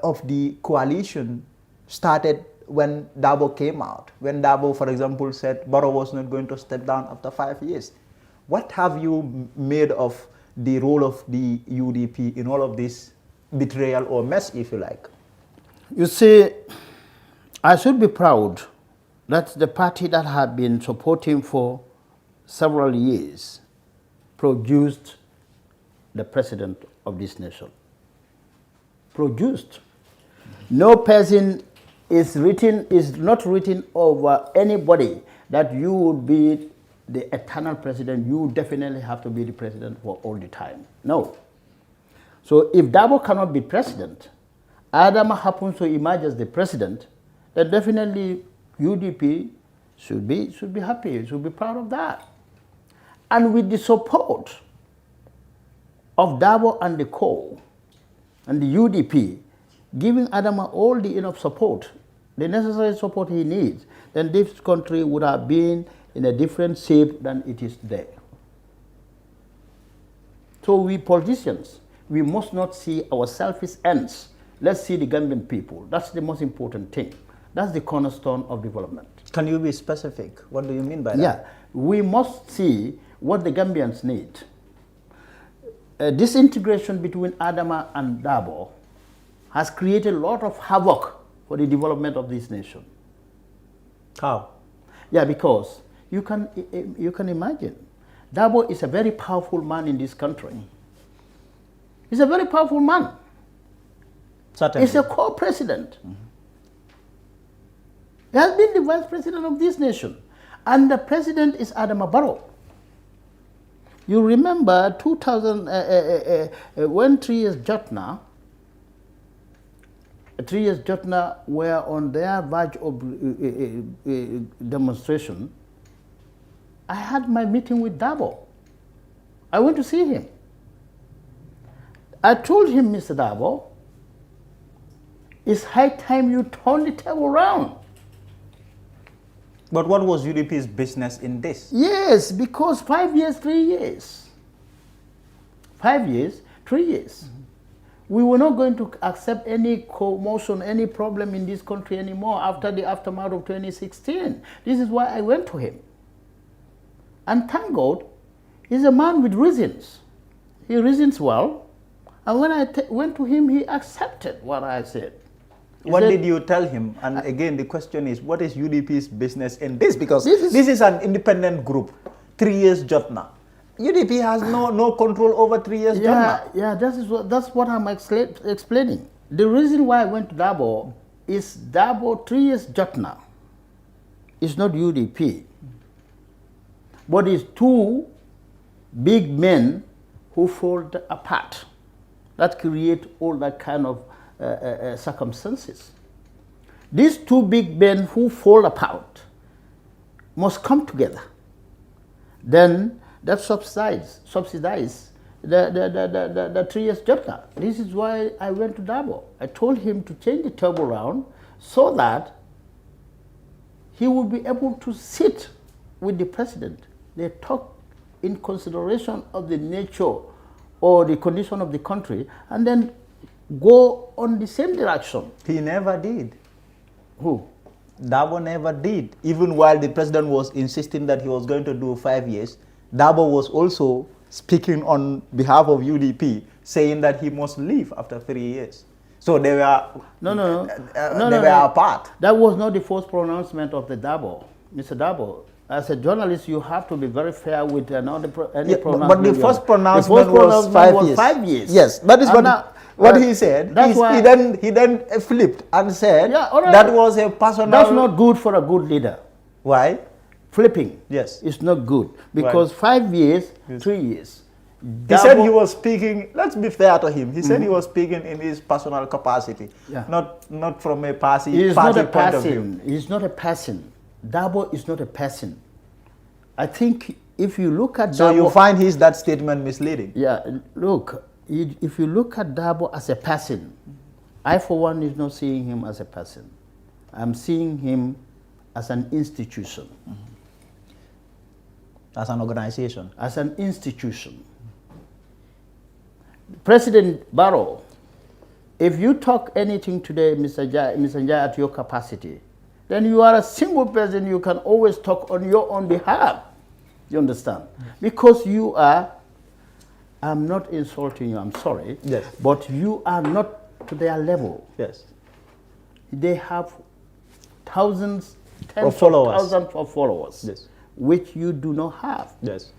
of the coalition started when Dabo came out. When Dabo, for example, said Barrow was not going to step down after 5 years. What have you made of the role of the UDP in all of this betrayal or mess, if you like? You see, I should be proud that the party that had been supporting for several years produced the president of this nation. Produced. No person is not written over anybody that you would be the eternal president. You definitely have to be the president for all the time. No. So if Dabo cannot be president, Adama happens to emerge as the president, then definitely UDP should be happy, should be proud of that. And with the support of Dabo and the co and the UDP, giving Adama all the enough support, the necessary support he needs, then this country would have been in a different shape than it is today. So we politicians, we must not see our selfish ends. Let's see the Gambian people. That's the most important thing. That's the cornerstone of development. Can you be specific? What do you mean by that? Yeah, we must see what the Gambians need. This integration between Adama and Dabo has created a lot of havoc for the development of this nation. How? Yeah, because you can imagine, Dabo is a very powerful man in this country. He's a very powerful man. Certainly. He's a co-president. He has been the vice president of this nation. And the president is Adama Barrow. You remember 2000, when 3 years Jotna were on their verge of demonstration, I had my meeting with Dabo. I went to see him. I told him, Mr. Dabo, it's high time you turn the table around. But what was UDP's business in this? Yes, because 5 years, 3 years. 5 years, 3 years. We were not going to accept any commotion, any problem in this country anymore after the aftermath of 2016. This is why I went to him. And thank God, he's a man with reasons. He reasons well. And when I went to him, he accepted what I said. What did you tell him? And again, the question is, what is UDP's business in this? Because this is an independent group. 3 years job now. UDP has no control over 3 years job now. Yeah, that's what I'm explaining. The reason why I went to Dabo is Dabo 3 years job now. It's not UDP. But it's two big men who fall apart that create all that kind of circumstances. These two big men who fall apart must come together. Then that subsidize the 3 years job. This is why I went to Dabo. I told him to change the turbo around so that he would be able to sit with the president. They talk in consideration of the nature or the condition of the country and then go on the same direction. He never did. Who? Dabo never did. Even while the president was insisting that he was going to do 5 years, Dabo was also speaking on behalf of UDP, saying that he must leave after 3 years. So they were they were apart. That was not the first pronouncement of the Dabo, Mr. Dabo. As a journalist, you have to be very fair with any pronouncement. But the first pronouncement was 5 years. Yes, that is what he said. He then flipped and said that was a personal. That's not good for a good leader. Why? Flipping. Yes. It's not good because 5 years, 3 years. He said he was speaking, let's be fair to him, he said he was speaking in his personal capacity, not from a party point of view. He's not a person. Dabo is not a person. I think if you look at Dabo... So you find that statement misleading? Yeah, look, if you look at Dabo as a person, I for one is not seeing him as a person. I'm seeing him as an institution. As an organization? As an institution. President Barrow, if you talk anything today, Mr. Njai, at your capacity, then you are a single person, you can always talk on your own behalf. You understand? Because you are, I'm not insulting you, I'm sorry, but you are not to their level. Yes. They have thousands, tens of thousands of followers, which you do not have. Yes.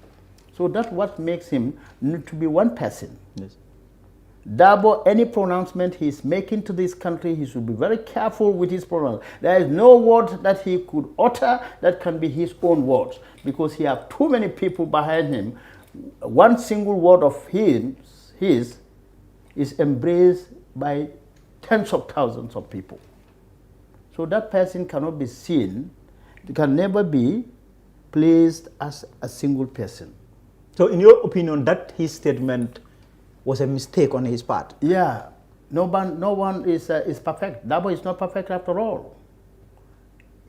So that's what makes him need to be one person. Yes. Dabo, any pronouncement he's making to this country, he should be very careful with his pronouncement. There is no word that he could utter that can be his own words, because he has too many people behind him. One single word of his is embraced by tens of thousands of people. So that person cannot be seen, can never be placed as a single person. So in your opinion, that his statement was a mistake on his part? Yeah. No one is perfect. Dabo is not perfect after all.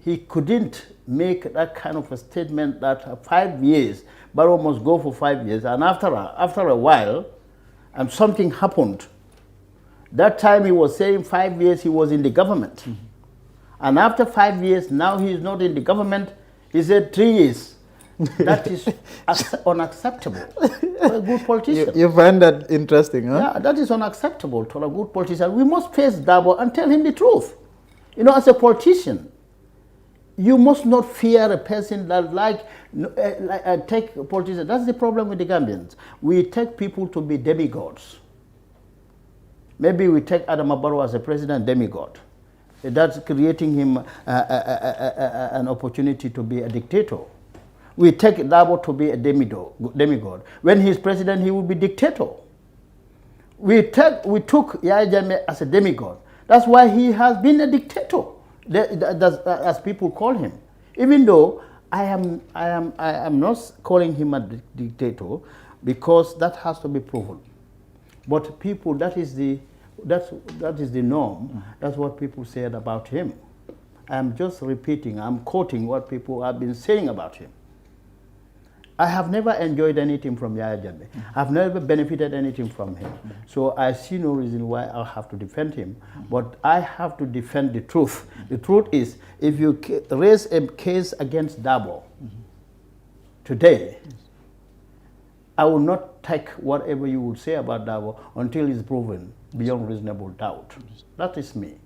He couldn't make that kind of a statement that 5 years, Barrow must go for 5 years, and after a while, and something happened. That time he was saying 5 years he was in the government. And after 5 years, now he is not in the government, he said 3 years. That is unacceptable for a good politician. You find that interesting, huh? Yeah, that is unacceptable to a good politician. We must face Dabo and tell him the truth. You know, as a politician, you must not fear a person that take politicians. That's the problem with the Gambians. We take people to be demigods. Maybe we take Adama Barrow as a president demigod. That's creating him an opportunity to be a dictator. We take Dabo to be a demigod. When he's president, he will be dictator. We took Yahya Jammeh as a demigod. That's why he has been a dictator, as people call him. Even though I am not calling him a dictator, because that has to be proven. But people, that is the norm. That's what people said about him. I'm just repeating. I'm quoting what people have been saying about him. I have never enjoyed anything from Yaya Jammeh. I've never benefited anything from him. So I see no reason why I'll have to defend him. But I have to defend the truth. The truth is, if you raise a case against Dabo today, I will not take whatever you would say about Dabo until it's proven beyond reasonable doubt. That is me.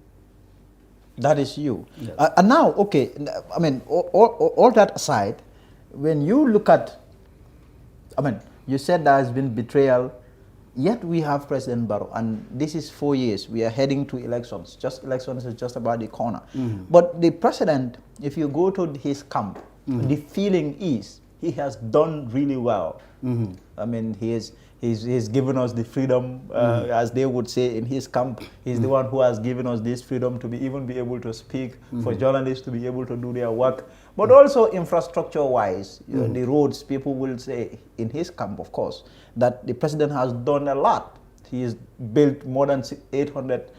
That is you. Yes. And now, okay, I mean, all that aside, when you look at, I mean, you said there has been betrayal, yet we have President Barrow, and this is 4 years. We are heading to elections. Elections is just about the corner. But the president, if you go to his camp, the feeling is he has done really well. I mean, he's given us the freedom, as they would say in his camp. He's the one who has given us this freedom to even be able to speak, for journalists to be able to do their work. But also infrastructure-wise, the roads, people will say, in his camp, of course, that the president has done a lot. He has built more than 800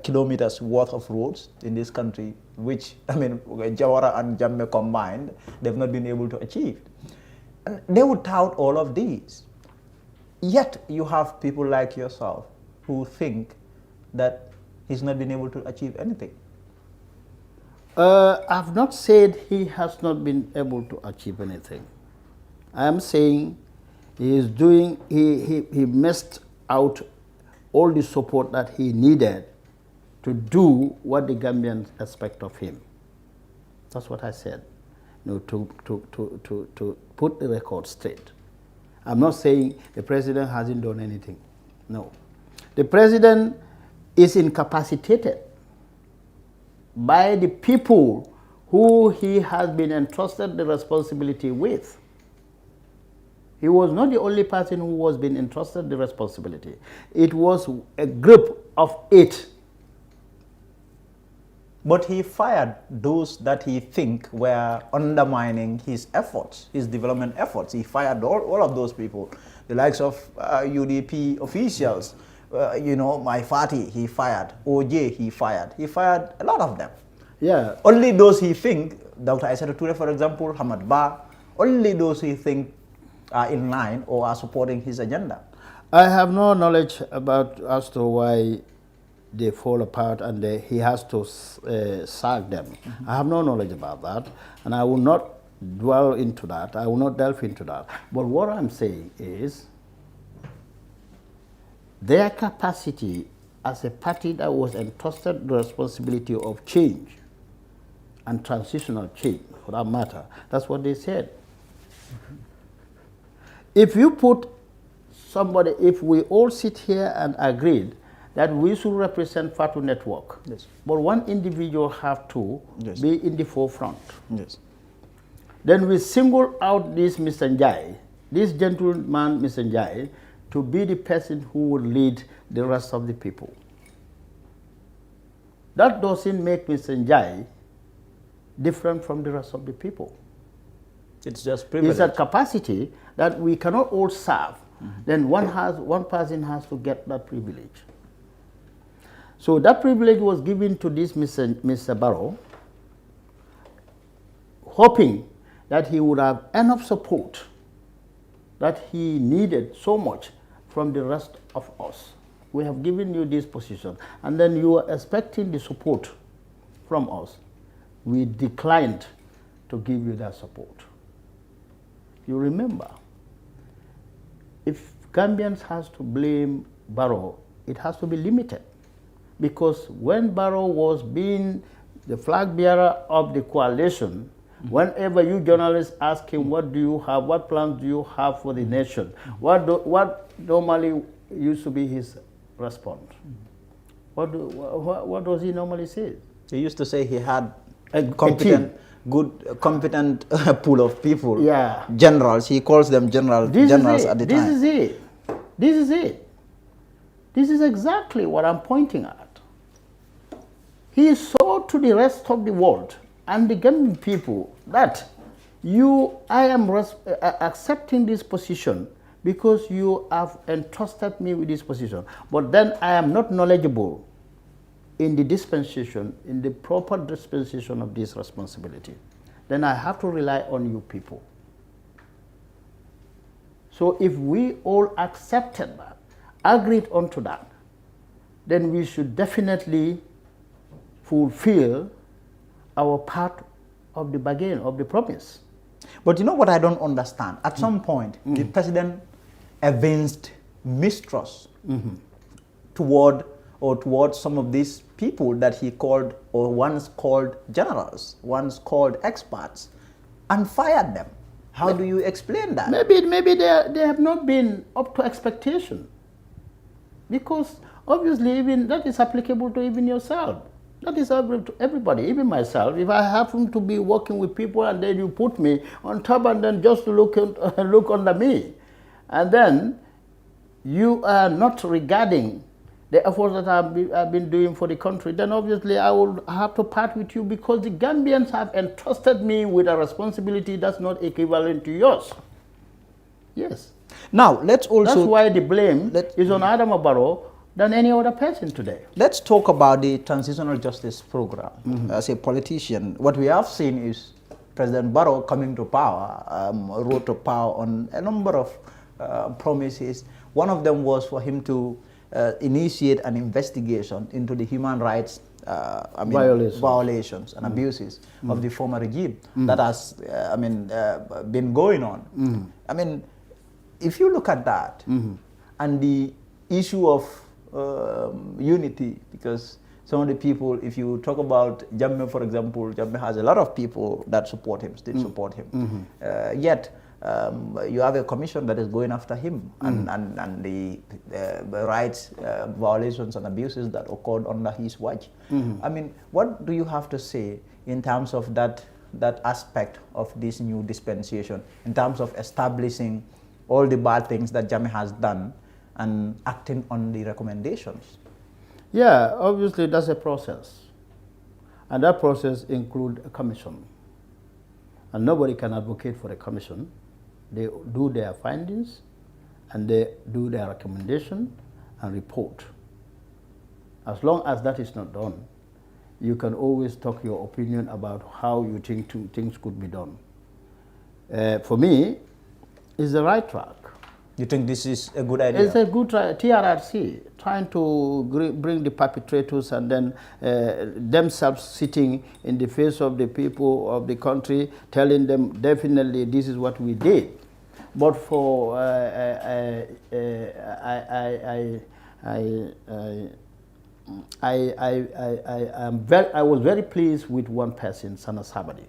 kilometers worth of roads in this country, which, I mean, Jawara and Jammeh combined, they've not been able to achieve. And they would tout all of these. Yet you have people like yourself who think that he's not been able to achieve anything. I've not said he has not been able to achieve anything. I am saying he missed out all the support that he needed to do what the Gambians expect of him. That's what I said. To put the record straight. I'm not saying the president hasn't done anything. No. The president is incapacitated by the people who he has been entrusted the responsibility with. He was not the only person who was being entrusted the responsibility. It was a group of 8. But he fired those that he think were undermining his efforts, his development efforts. He fired all of those people, the likes of UDP officials, my Fati, he fired, OJ, he fired a lot of them. Yeah. Only those he think, Dr. Aissatou Touré, for example, Hamad Ba, only those he think are in line or are supporting his agenda. I have no knowledge as to why they fall apart and he has to sack them. I have no knowledge about that, and I will not dwell into that. I will not delve into that. But what I'm saying is their capacity as a party that was entrusted the responsibility of change and transitional change, for that matter, that's what they said. If you put somebody, if we all sit here and agreed that we should represent Fatu Network, yes, but one individual have to yes, be in the forefront. Yes. Then we single out this Mr. Njai, this gentleman Mr. Njai, to be the person who would lead the rest of the people. That doesn't make Mr. Njai different from the rest of the people. It's just privilege. It's a capacity that we cannot all serve. Then one person has to get that privilege. So that privilege was given to this Mr. Barrow, hoping that he would have enough support that he needed so much from the rest of us. We have given you this position, and then you are expecting the support from us. We declined to give you that support. You remember, if Gambians has to blame Barrow, it has to be limited. Because when Barrow was being the flag bearer of the coalition, whenever you journalists ask him, what do you have, what plans do you have for the nation, what normally used to be his response? What does he normally say? He used to say he had a competent pool of people. Yeah. Generals, he calls them generals at the time. This is it. This is exactly what I'm pointing at. He saw to the rest of the world and the Gambian people that I am accepting this position because you have entrusted me with this position. But then I am not knowledgeable in the dispensation, in the proper dispensation of this responsibility. Then I have to rely on you people. So if we all accepted that, agreed onto that, then we should definitely fulfill our part of the bargain, of the promise. But you know what I don't understand? At some point, the president evinced mistrust towards some of these people that he called, or once called generals, once called experts, and fired them. How do you explain that? Maybe they have not been up to expectation. Because obviously even that is applicable to even yourself. That is applicable to everybody, even myself. If I happen to be working with people and then you put me on top and then just look under me, and then you are not regarding the efforts that I've been doing for the country, then obviously I will have to part with you, because the Gambians have entrusted me with a responsibility that's not equivalent to yours. Yes. Now, let's also... That's why the blame is on Adama Barrow than any other person today. Let's talk about the transitional justice program. As a politician, what we have seen is President Barrow coming to power, rode to power on a number of promises. One of them was for him to initiate an investigation into the human rights violations and abuses of the former regime that has been going on. I mean, if you look at that and the issue of unity, because some of the people, if you talk about Jammeh, for example, Jammeh has a lot of people that support him, still support him. Yet, you have a commission that is going after him and the rights violations and abuses that occurred under his watch. I mean, what do you have to say in terms of that aspect of this new dispensation, in terms of establishing all the bad things that Jammeh has done and acting on the recommendations? Yeah, obviously that's a process. And that process includes a commission. And nobody can advocate for a commission. They do their findings and they do their recommendation and report. As long as that is not done, you can always talk your opinion about how you think things could be done. For me, it's the right track. You think this is a good idea? It's a good TRRC, trying to bring the perpetrators and then themselves sitting in the face of the people of the country, telling them definitely this is what we did. But for I was very pleased with one person, Sana Sabadi.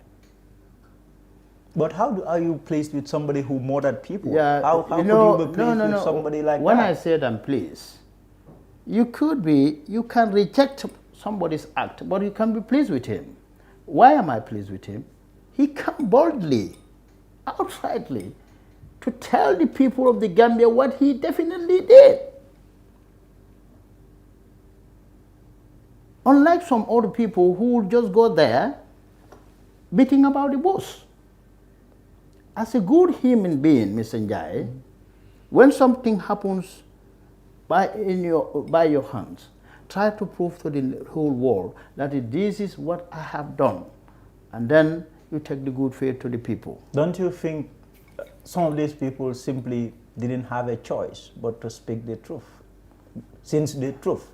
But how are you pleased with somebody who murdered people? Yeah, how could you be pleased with somebody like when that? When I said I'm pleased, you can reject somebody's act, but you can be pleased with him. Why am I pleased with him? He came boldly, outrightly, to tell the people of the Gambia what he definitely did. Unlike some other people who will just go there beating about the bush. As a good human being, Mr. Njai, when something happens by your hands, try to prove to the whole world that this is what I have done. And then you take the good faith to the people. Don't you think some of these people simply didn't have a choice but to speak the truth? Since the truth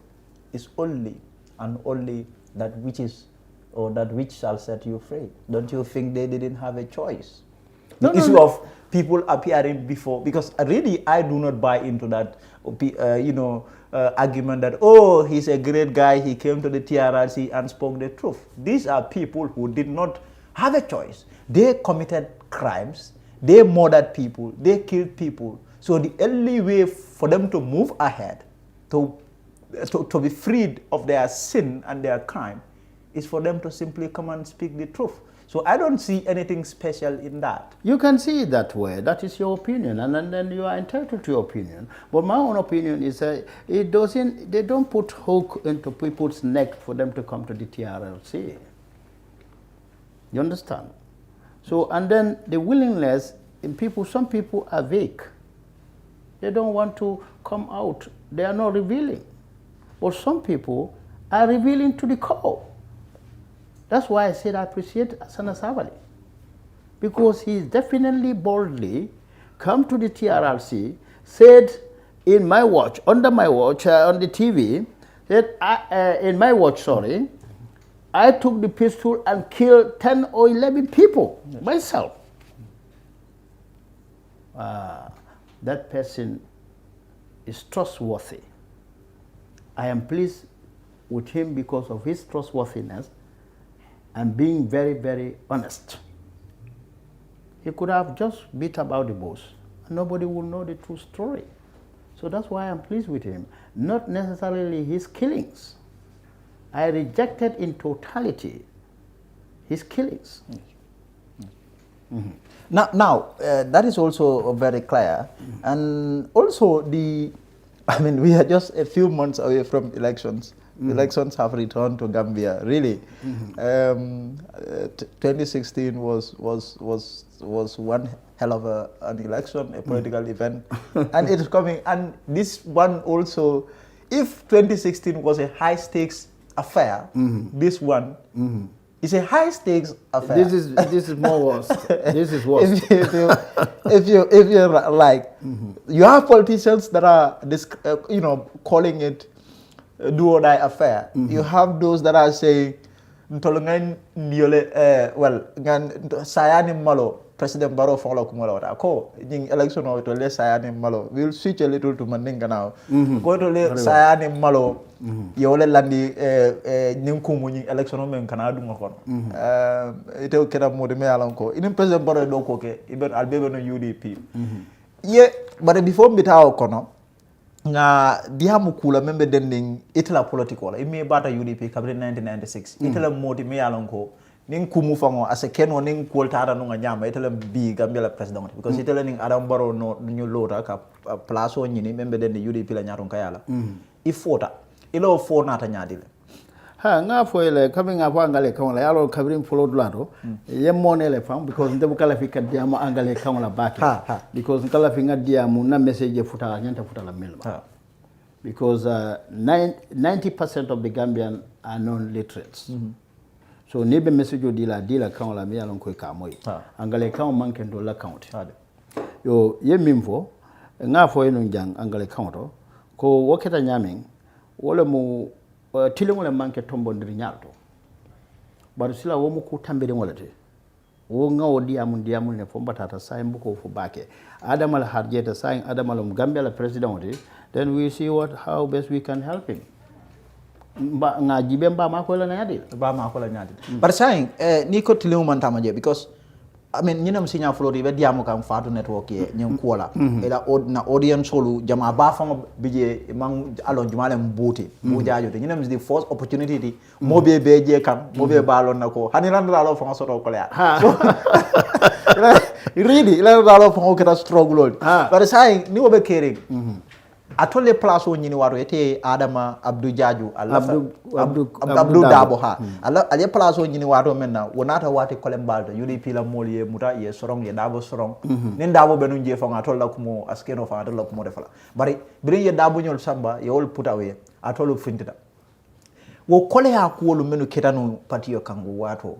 is only and only that which is, or that which shall set you free. Don't you think they didn't have a choice? The issue of people appearing before, because really I do not buy into that, argument that, oh, he's a great guy, he came to the TRRC and spoke the truth. These are people who did not have a choice. They committed crimes, they murdered people, they killed people. So the only way for them to move ahead, to be freed of their sin and their crime, is for them to simply come and speak the truth. So I don't see anything special in that. You can see it that way. That is your opinion, and then you are entitled to your opinion. But my own opinion is they don't put hook into people's neck for them to come to the TRLC. You understand? So, and then the willingness in people, some people are vague. They don't want to come out. They are not revealing. But some people are revealing to the core. That's why I said I appreciate Sana Sabali, because he definitely boldly come to the TRRC, said in my watch, under my watch, on the TV, that in my watch, sorry, I took the pistol and killed 10 or 11 people myself. That person is trustworthy. I am pleased with him because of his trustworthiness and being very, very honest. He could have just beat about the bush and nobody will know the true story. So that's why I'm pleased with him. Not necessarily his killings. I rejected in totality his killings. Mm-hmm. Now that is also very clear. And also we are just a few months away from elections. Elections have returned to Gambia. Really, 2016 was one hell of an election, a political event, and it is coming. And this one also, if 2016 was a high stakes affair, this one is a high stakes affair. This is more worse. This is worse. if you like, you have politicians that are calling it do or die affair. You have those that are saying, sayani malo President Barrow follow kumala ko in election or to le sayani malo. We'll switch a little to Mandinga now. Go to le sayani malo. Yole landi ninkumu ni election men Canada ngakon. Ite okera mode me alonko. In President Barrow do koke even albebe no UDP. Yeah, but before bitaw kono nga diamu kula membe dending itala political ime bata UDP kabri 1996 itala modi me alonko ning kumu fango as a kenwo ning kultara no nga nyama itala bi Gambia president because itala ning Adam Barrow no new lota ka place o nyini membe dendi UDP la nyaton kayala ifota ilo fo nata nyadile ha nga fo ele kabi nga fo angale kawla yalo kabri follow dulato yemmone le fam because ndebu kala fi kadiamo angale kawla baki because kala fi ngadiamo na message futa nyanta futa la melba because 90% of the Gambian are non-literates. So nibe message dila kawla mi yalon ko kamoy angale kaw manken do la count yo yemimfo nga fo eno jang angale kawnto ko woketa nyamen wala mu tilingole manke tombondiri nyalto bari sila wo mu ko tambere ngolate wo ngawo diamu ne fo batata say mbuko fo bake adamal harjeta say adamal Gambia la president then we see how best we can help him nga jibe mba mako la nyadi but saying ni ko tilingu man tamaje because I mean nyinam sinya flori be diamu kam faatu network ye nyem kola ela na audience solu jama ba fa bije man alon jumale mbuti bu jaajo te nyinam is the first opportunity mo be je kam mo be balon nako haniran la fa soto ko ya really ila la fa ko ta struggle but saying ni obe caring atole place o nyini waro ete Adama Abdou Jaju Abdou Dabo ha ale place o nyini waro menna wonata wati kolembalto UDP la moliye muta ye sorong ye Dabo sorong nen Dabo benu je fa atolla kumo askeno fa atolla kumo defala bari biri ye Dabo nyol samba ye wol putawe atolo fintita wo kole ha kuwolu menu ketanu patiyo kangu wato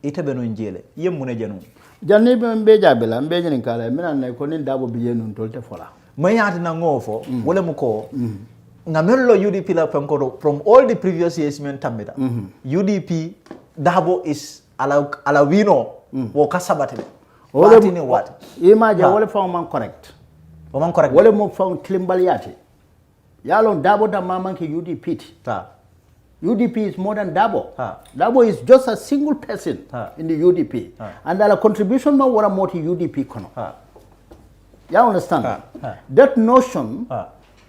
ite benu njele ye mune jenu janni be mbejabela mbejeni kala minan ko nen Dabo bijenu tolte fola mayati na ngofo wala muko ngamello UDP la penko from all the previous years men tambita UDP Dabo is ala wino wo kasabatile wati ni wati imaje wala fa man correct wala mo fa klimbal yati yalon Dabo da mamanke UDP UDP is more than Dabo. Dabo is just a single person in the UDP and the contribution ma wara moti UDP kono you understand? That notion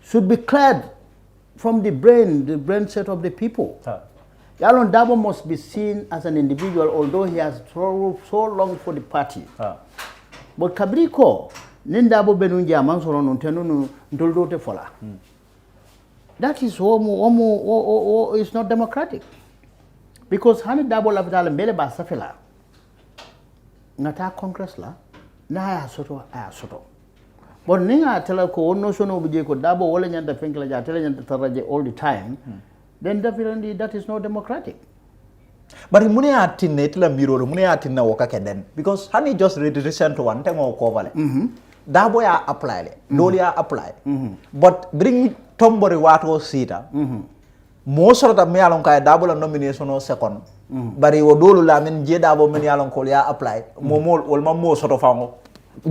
should be cleared from the brain set of the people. Yalon Dabo must be seen as an individual, although he has struggled so long for the party. But Kabriko, Nindabo Benunja Mansoro Nuntenunu Ndoldote Fola. That is is not democratic. Because Hani Dabo Labdal Mbele Basafela, Nata Congress la, Naya Soto, Soto. But ninga tell ko no shono bije ko Dabo wala nyanta fenkla ja tele nyanta taraje all the time then definitely that is not democratic. But mune atinne tela mirolo mune atinna woka keden because hani just recent one tango ko vale Dabo ya apply le. Doli ya apply. But bring Tombori wato sita. Most of the me alon kay Dabo la nomination o second. Bari wo dolu la men je Dabo men alon ko ya apply. Momol wol ma mo sort of fango.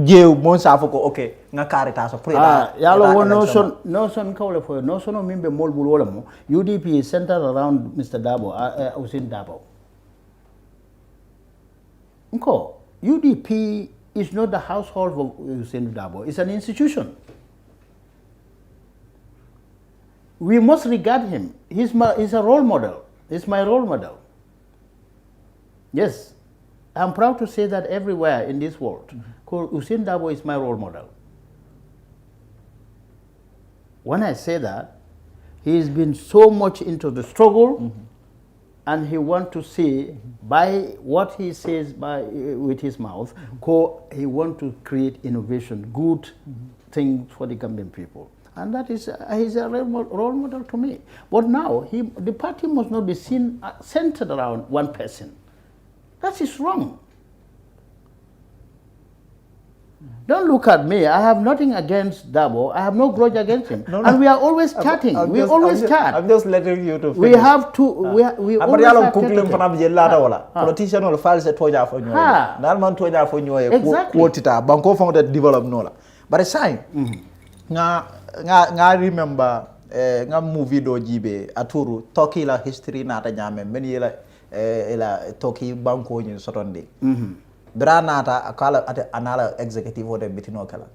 Je mon sa foko okay nga karita so pre yalo wo no son kawle fo no sono mimbe mol bul wala mo UDP is centered around Mr. Dabo Hussein Dabo. Nko UDP is not the household of Hussein Dabo. It's an institution. We must regard him. He's a role model. He's my role model. Yes, I'm proud to say that everywhere in this world. Hussein Dabo is my role model. When I say that, he's been so much into the struggle, and he wants to see by what he says with his mouth, he wants to create innovation, good things for the Gambian people. And that is, he's a role model to me. But now, the party must not be seen centered around one person. That is wrong. Don't look at me. I have nothing against Dabo. I have no grudge against him. And we are always chatting. We always chat. I'm just letting you to finish. We have to. We always have chatting. Politician will file a toja for you. Nalman toja for you. Exactly. Quotita. Banco found that develop Nola. But a sign. Nga remember nga movie do jibe aturu Turkey la history na ta nyame many la Turkey banko ni sotonde. Branata akala anala executive order bitino kala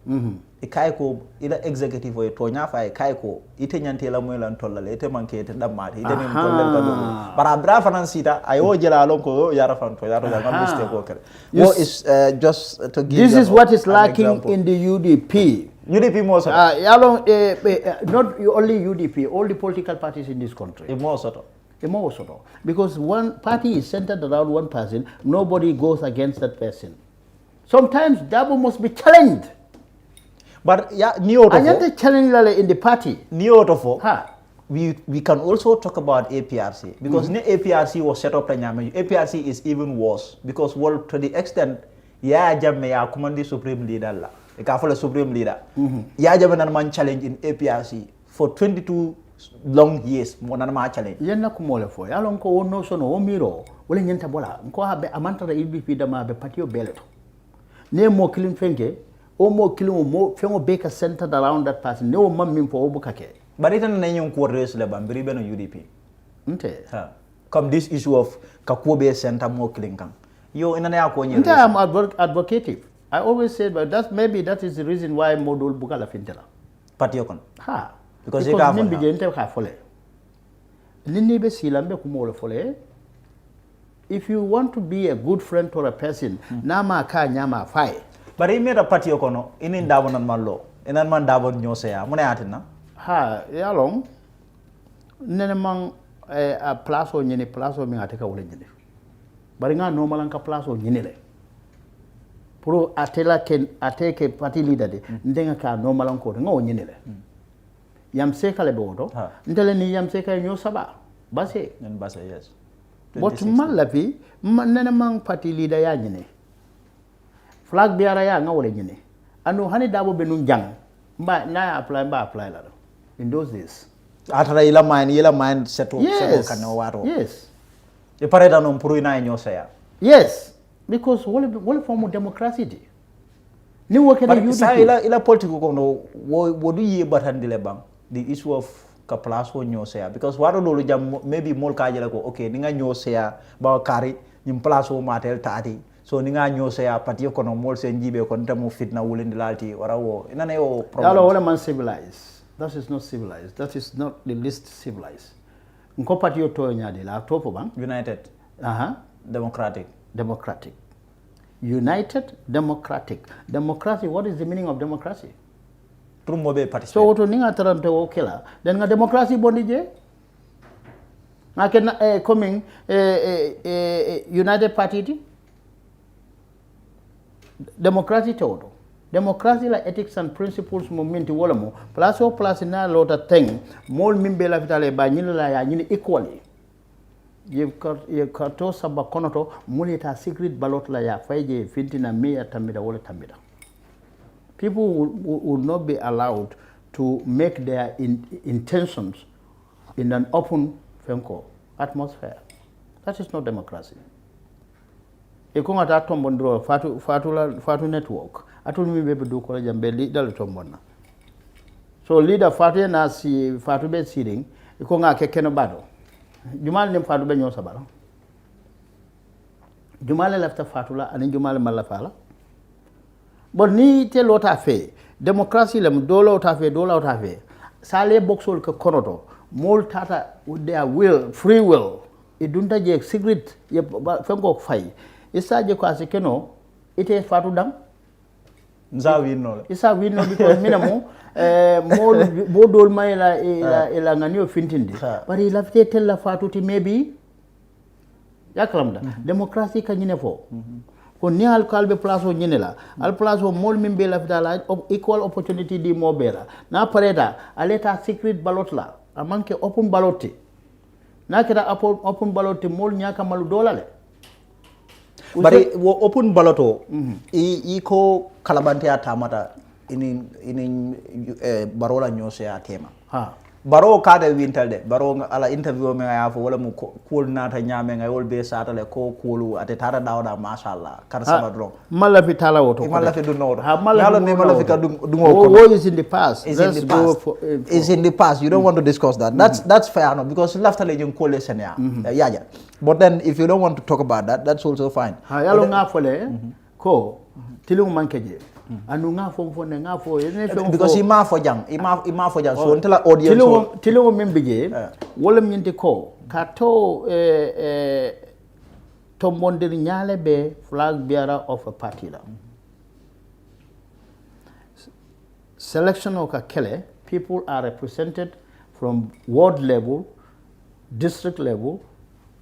ikaiko ila executive order to nyafa ikaiko ite nyante la moy lan tollale ite manke ite damati ite nem tollal ka do bara bra finansita ayo jela lon ko yara fan to yara ga mistake ko kala what is just to give this is what is lacking in the UDP most not only UDP, all the political parties in this country because one party is centered around one person, nobody goes against that person. Sometimes Dabo must be challenged. But yeah, challenge in the party. We can also talk about APRC because APRC was set up. APRC is even worse because to the extent jamme ya command supreme leader la. I follow supreme leader. Jamme man challenge in APRC for 22 long years mona ma challenge yenna ko mole fo ya lon ko wonno sono o miro wala nyanta bola ko habe amantara UDP dama be patio beleto ne mo kilin fenke o mo kilin mo fengo be ka center around that person ne o mammin fo o bukake bari tan na nyon ko race le bambiri be no UDP come this issue of Kakobe Center more clinkan. Yo in an I'm advocative. I always say, but that is the reason why Modul Bukala Fintela. Patiokon. Ha. Because you can't begin to have fole. Ninibe silambe kumole fole. If you want to be a good friend to a person, nama ka nyama fai. But he made a patiokono in Davon and Malo. In an man Davon Yosea. Munatina. Ha, yalong. Nenamang a plazo nyene plazo mi ateka wole nyene. Baringa normal anka plazo nyene. Pro atela ken ateke party leader de ndenga ka normal anko ngo nyene le. Yam seka le bodo. Ndele ni yam seka nyo saba. Base. And base yes. But malapi nenamang party leader ya nyene. Flag biara ya nga wole nyene. Anu hani dabo benun jang. Mba na apply la. In those days. Atara ila mind settle kanawaro. Yes. E pareda non puru ina nyosa. Yes. Because wole form of democracy. Ni woke na UDP. Ila political ko no wodu ye batandile bang the issue of kaplaso nyosa because waro dolo jam maybe mol kajela ko okay ninga nyosa ba kari nyim plaso matel tati so ninga nyosa patio ko no mol sen jibe ko ntamu fitna wulindi lalti wara wo ina ne o problem. Yalo wala man civilized. That is not civilized. That is not the least civilized. Nko patio to nyade la topo bang United. Democratic. United Democratic. Democracy, what is the meaning of democracy? Trumobe participate. So to ninga tarante okela. Then nga democracy bondi je? Nga ken coming United Party? Democracy todo. Democracy la ethics and principles momenti wala mo plus na lota thing mol mimbe la vitale ba nyina la ya nyina equally ye karto saba konoto mulita secret ballot la ya fayje fintina meya tambida wala tambida People would not be allowed to make their intentions in an open atmosphere. That is not democracy. Ikunga ta tombondro fatu network. Atul mi bebe do kola jambe leader tombona. So leader fatu na si fatu be sitting. Ikunga kekeno bado. Jumal nem fatu be nyosa bado. Jumale lafta fatula ani jumale malafala. But ni te lota fe democracy lem do lota fe do lota fe. Sale boxol ke konoto. Mol tata with their will, free will. Idunta je secret ye fengo fay. Isa je ko asikeno ite fatu dam. Nza win no. Isa win no because minamo mol bodol mayla ila ngani fintindi. But he lafte tell fatu ti maybe yaklamda democracy ka nyine fo ko ni al kalbe place o nyine la al place o mol min be lafta la equal opportunity di mo bela na pareta aleta secret ballot la amanke open ballot na keda open ballot mol nyaka malu dolale bari wo open ballot o i ko kalabante atamata in barola nyose atema ha baro kada wintal de baro ala interview me ya fo wala mu cool nata nyame ngay wol be satale ko coolu ate tara dawda mashallah kar sama dron mala fi tala woto mala fi du no ha mala fi ka du ngo is in the past is in the past you don't want to discuss that that's fair no because left le jeng kole senya yaja but then if you don't want to talk about that that's also fine ha yalo nga fole ko tilu mankeje anu nga fo ne nga fo because ima fo jang so ntela audience tilo membije wala nyinte ko ka to to mondir nyale be flag bearer of a party la selection of kele people are represented from ward level, district level,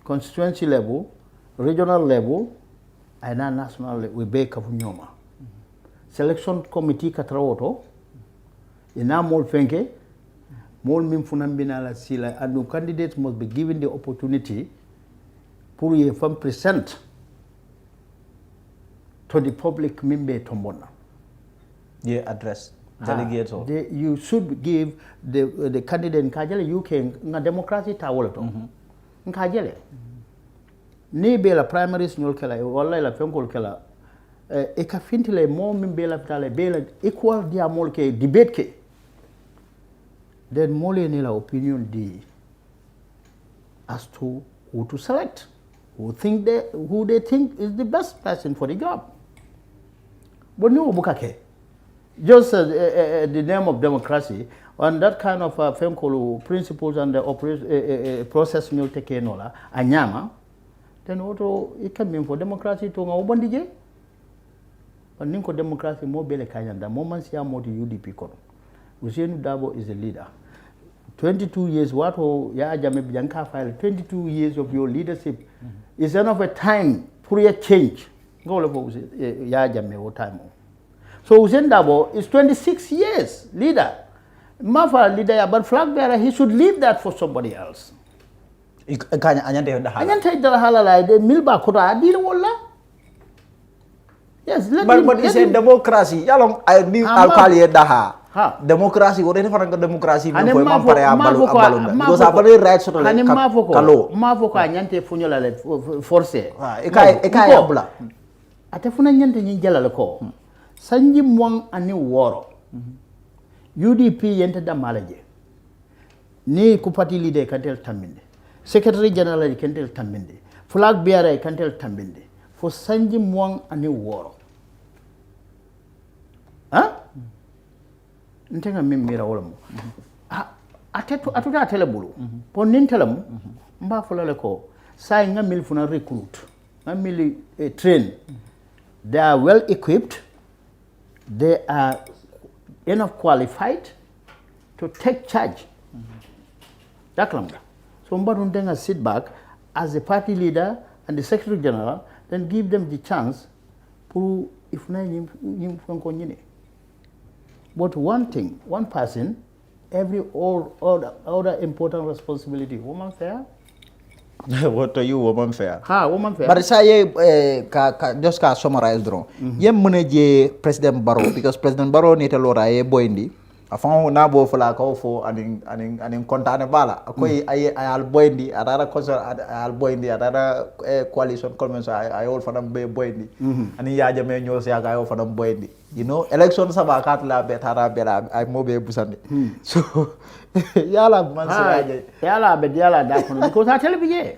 constituency level, regional level and national level we be kafunyoma selection committee katrawoto ina mol fenke mol min funambina la sila and the candidates must be given the opportunity pour ye fam present to the public mimbe tombona address delegates you should give the candidate kajale you can nga democracy tawolo to nkajele ni be la primaries nyol kala wala la fenkol kala e ka fintile mo min be la tale be la equal dia mol ke debate ke then mole ni la opinion di as to who to select who they think is the best person for the job but no bukake just the name of democracy on that kind of fenkolo principles and the process nyol take nola anyama then auto it can mean for democracy to nga ubandije ninko democracy mo bele kanyanda moments ya mo UDP kono Usainu Dabo is a leader 22 years wato ya jame bijanka file 22 years of your leadership is enough a time for a change ngolo fo ya jame o time so Usainu Dabo is 26 years leader mafa leader ya but flag bearer he should leave that for somebody else anyante da halala de milba ko adira wala. Yes, but it's a democracy. Yalong I need alkali daha. Democracy. What is the democracy? Because abali rights to the kalo. Mafoko anyante funyola le force. Eka yabula. Atefuna nyante nyinjala leko. Sanji mwang ani woro. UDP yente da malaje. Ni kupati leader kantel tambinde. Secretary General kantel tambinde. Flag bearer kantel tambinde. For sanji mwang ani woro. Ntenga mimira wala mo. Atuta atelebulu. Po nintelem mba fulale ko sai nga mil funa recruit. Nga mil train. They are well equipped. They are enough qualified to take charge. Daklamda. So mba ntenga sit back as the party leader and the secretary general, then give them the chance to if na yim fankonyine. But one thing, one person, all other important responsibility. Woman fair? What are you woman fair? Ha, woman fair. But say just ka summarize drone. Yem manager President Barrow because President Barrow need a lot of boyndi. Afan na bo fala ka fo anin kontane bala akoy ay al boyndi adara concert al boyndi adara coalition convention ay all fanam be boyndi ani yaaja me ñoo sia ka ay fanam boyndi. You know, election sabakat la betara bela ay mo be busande. So yala man yala be yala da kono because I tell you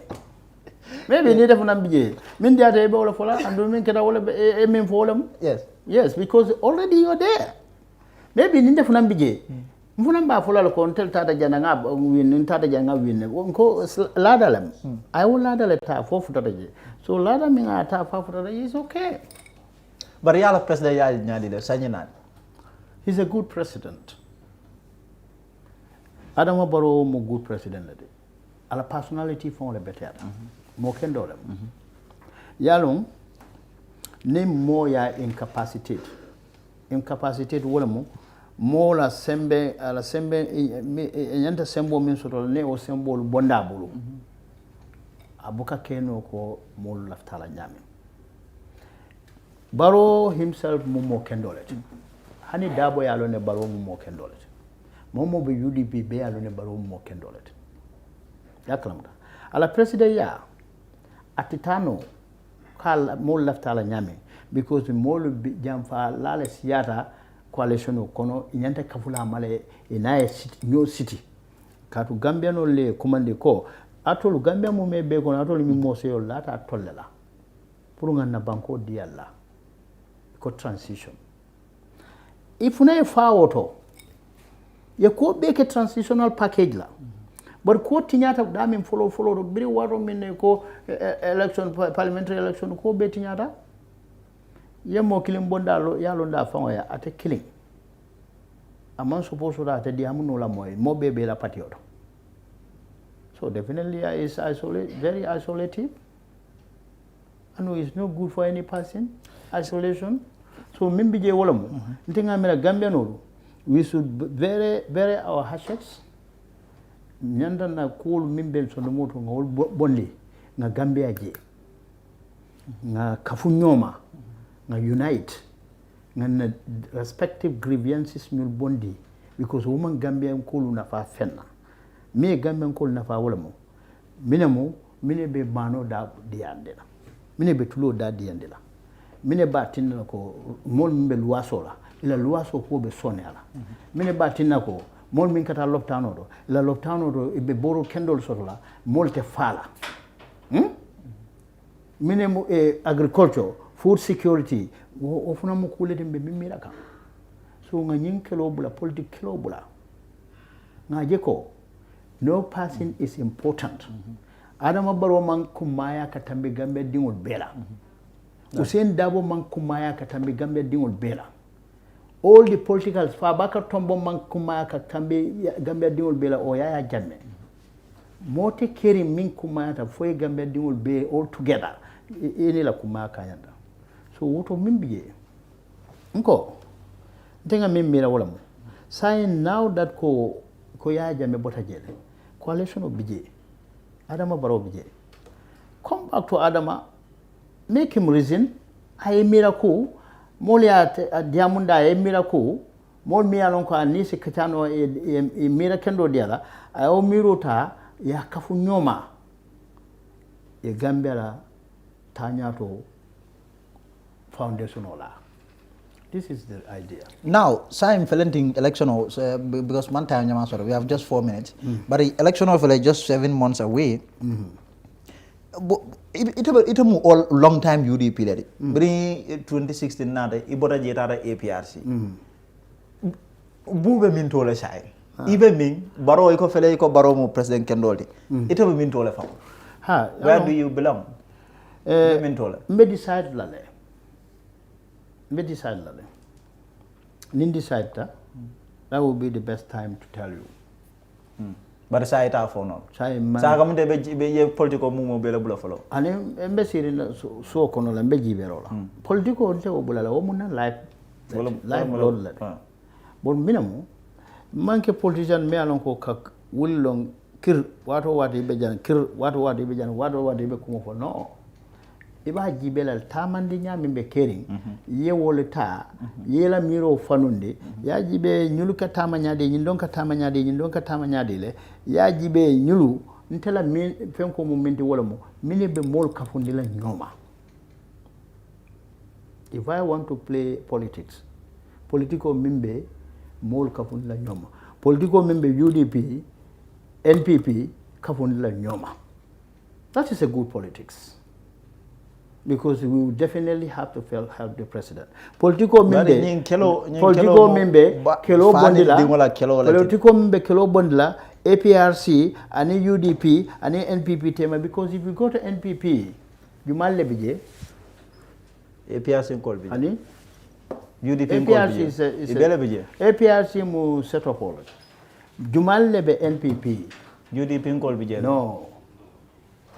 maybe need to find bije min dia te be wala fola andu min keda wala e min fo wala yes because already you are there maybe need to find bije mfuna ba fola ko tel tata jana nga win tata jana win ko lada lam I will lada le ta fo futa je so lada mi nga ta fa futa is okay but yala president ya nyadi de sanyina he's a good president Adama Barrow mo good president lade ala personality fon le better mo kendo le yalum ne mo ya incapacitate wala mo la sembe ala sembe nyanta sembo min soto ne o sembo bonda bulu abuka keno ko mo laftala nyame Barrow himself mo kendo le hani dabo yalo ne Barrow mo kendo le momo be UDP be yalo ne Barrow mo kendo le yaklamda ala president ya atitano kal mo laftala nyame because mo jamfa lale siyata coalition kono nyanta kafula male inaye new city katu Gambia no le commande ko atolu Gambia mo me be kono atolu mi mo se yolla ta tollela pour ngana banko di alla ko transition ifuna e fawoto ye ko be ke transitional package la but ko tinyata damin follow do biri waro min ko election parliamentary election ko be tinyata yemo kilim bondalo yalo nda fango ya ate killing amman supposed to ate diamu no la moy mo bebe la patioto so definitely is very isolated and it's no good for any person isolation so mimbi je wala mo ntinga mera Gambia no we should very our hashtags nyanda na cool mimbe so no moto ngol bonli nga Gambia je nga kafu nyoma nga unite nga respective grievances nyul bondi because woman Gambia kulu na fa fenna me Gambia kulu na fa wala mo mine be bano da diandela mine be tulo da diandela mine ba tinna ko mol mbe luwaso la ila luwaso ko be sonela mine ba tinna ko mol min kata loptano do ila loptano do be boro kendol sotola mol te fala mine mo agriculture food security o funa mo kulete be mimira ka so nga nyin kelo bula politique kelo bula nga je ko no person is important Adama Barrow man kumaya katambe Gambia dingol bela Usain Dabo man kumaya katambe Gambia dingol bela all the politicals fa baka tombo man kumaya katambe Gambia dingol bela o yaya jamme mote keri min kumaya ta foy Gambia dingol be all together ini la kumaya kanyanda so woto mimbiye nko ntenga mimmira wala mo say now that ko yaya jamme bota jele coalition of bije Adama Barrow bije come back to Adama make him reason ay miracle molia diamunda ay miracle mol mi alon ko ni se katano e miracle diala ay o mirota ya kafu nyoma e Gambia la tanyato foundation ola. This is the idea. Now, Sam Felenting election because one time we have just 4 minutes, but the election of just 7 months away. It's a all long time UDP lady. Bring 2016 nada ibota jetara APRC. Bube min tole sai. Even min Barrow iko fele iko Barrow mo president kendoldi. Ito min tole fa. Ha, where do you belong? Min tole. Me decide lale. Nin decide that will be the best time to tell you. But say it for now. Say come be political mumo bela bula follow. Ane embassy so kono la mbeji berola. Political nte obula la omuna life blood. But minimum manke politician me alon ko kak will long kir wato ibe jan kir wato ibe jan wato ibe kuma fo no iba jibelal tamandi nyami be kering ye wolita ye la miro fanundi ya jibe nyulu ka tamanyade nyindon ka tamanyade nyindon ka tamanyade le ya jibe nyulu ntela min fenko mo mindi wala mo mini be mol kafundi la nyoma. If I want to play politics, political member mol kafundi la nyoma, political member UDP NPP kafundi la nyoma. That is a good politics. Because we will definitely have to help the president. Political member, kelo bondila, APRC, ani UDP, ani NPP tema. Because if you go to NPP, Jumal Lebije, APRC call bije. Ani UDP APRC is APRC mu set of all. Jumal Lebe NPP. UDP call bije. No,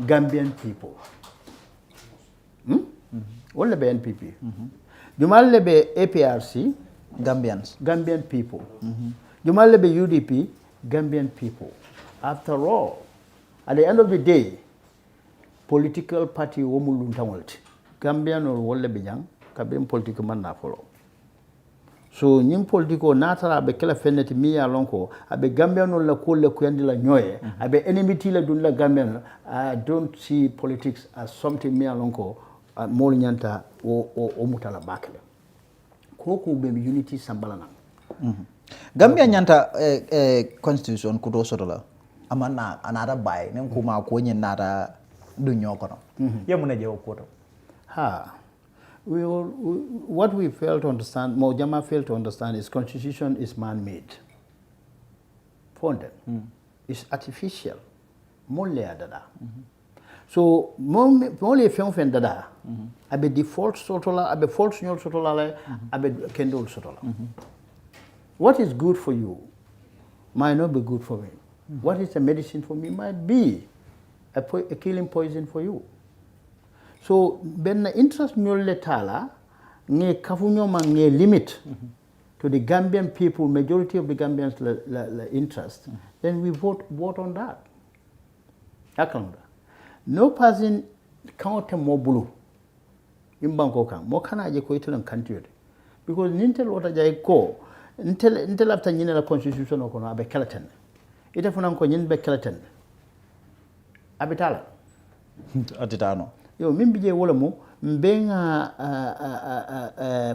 Gambian people. Wala be NPP. Jumal lebe APRC, Gambian people. Jumal lebe UDP, Gambian people. After all, at the end of the day, political party womulun tawalti. Gambian or wala be jang, kabem political man na follow. So nyim politiko natara abe kala feneti miya lonko abe Gambian or la kule kuyandi la nyoye abe enmity la dun la Gambian. I don't see politics as something miya lonko. Mol nyanta o mutala bakle koku be unity sambalana Gambia nyanta constitution kudo sotola amana another by nem kuma ko nyen nata dunyo kono yemuna je okoto what we fail to understand, Mojama failed to understand, is constitution is man-made. Funded. It's artificial. Mole dada. So mole fen dada. Abe default sotola, abe false nyol sotola, abe kendol sotola. What is good for you might not be good for me. What is a medicine for me might be a killing poison for you. So when the interest nyol letala, nge kafunyo ma nge limit to the Gambian people, majority of the Gambians interest, then we vote on that. No person count more blue in Bangkok. More can I go to country because nintel what I go until after the constitution of Kono abe Kelaten. It is from Konin be Kelaten. Abitala. Atitano. Yo mimbi wolamu being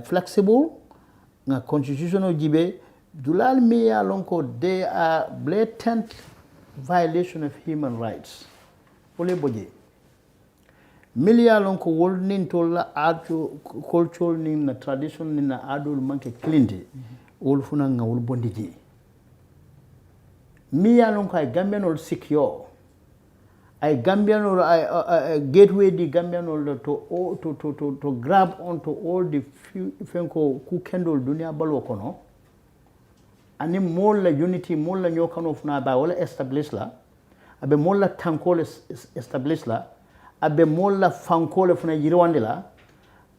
flexible na constitutional jibe dulal miya lonko they are blatant violation of human rights. Ole boje. Milia lonko wol nin tola adu cultural nin na tradition nin na adul manke klindi wol funa nga wol bondiji. Miya lonko ay Gambian ol secure. I Gambian or I gateway the Gambian or to grab onto all the fenko ku kendol dunia balokono. Ani more la unity, more la nyokan of na ba wala establish la. Abe more la tankole establish la. Abe more la fankole funa yirwandela.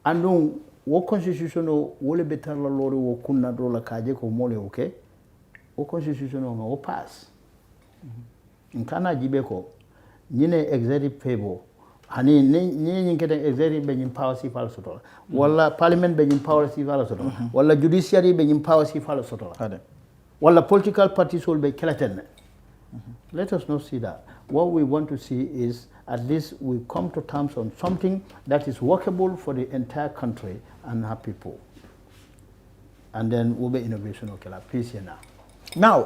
Andung wo constitution o wole betar la lori wo kunna do la kaje ko mole okay. Wo constitution o ngo pass. Nkana jibe ko nyine executive favor hani nyine kete executive be power si fala sotola wala parliament be power si fala sotola wala judiciary be power si fala sotola wala political parties will be kelaten. Let us not see that. What we want to see is at least we come to terms on something that is workable for the entire country and our people, and then we'll be innovation okay la peace here now. Now,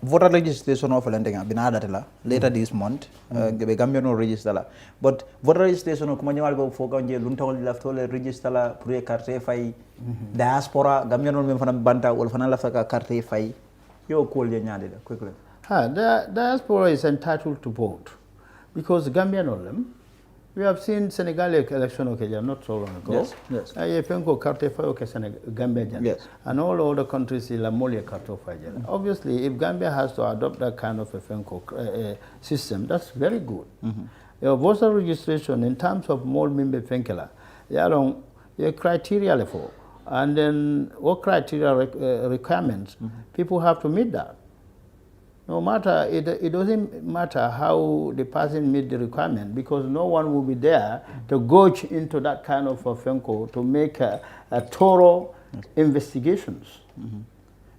voter registration of Binada later this month, Gambian no register la. But voter registration of Kumanyamal go for Ganje, Luntol left all register la, Pure Carte Fai, diaspora, Gambian no Mempham Banta, or Fanalafaka Carte Fai. You call your Yadida quickly. The diaspora is entitled to vote because Gambian no them. We have seen Senegal election not so long ago. Yes. I think carte Gambia. Yes. And all other countries in La Molia carte. Obviously, if Gambia has to adopt that kind of a system, that's very good. Your voter registration in terms of more member Fenkela, your criteria for, and then what criteria requirements people have to meet that. No matter, it doesn't matter how the person meet the requirement, because no one will be there to gauge into that kind of a FENCO to make a thorough investigations.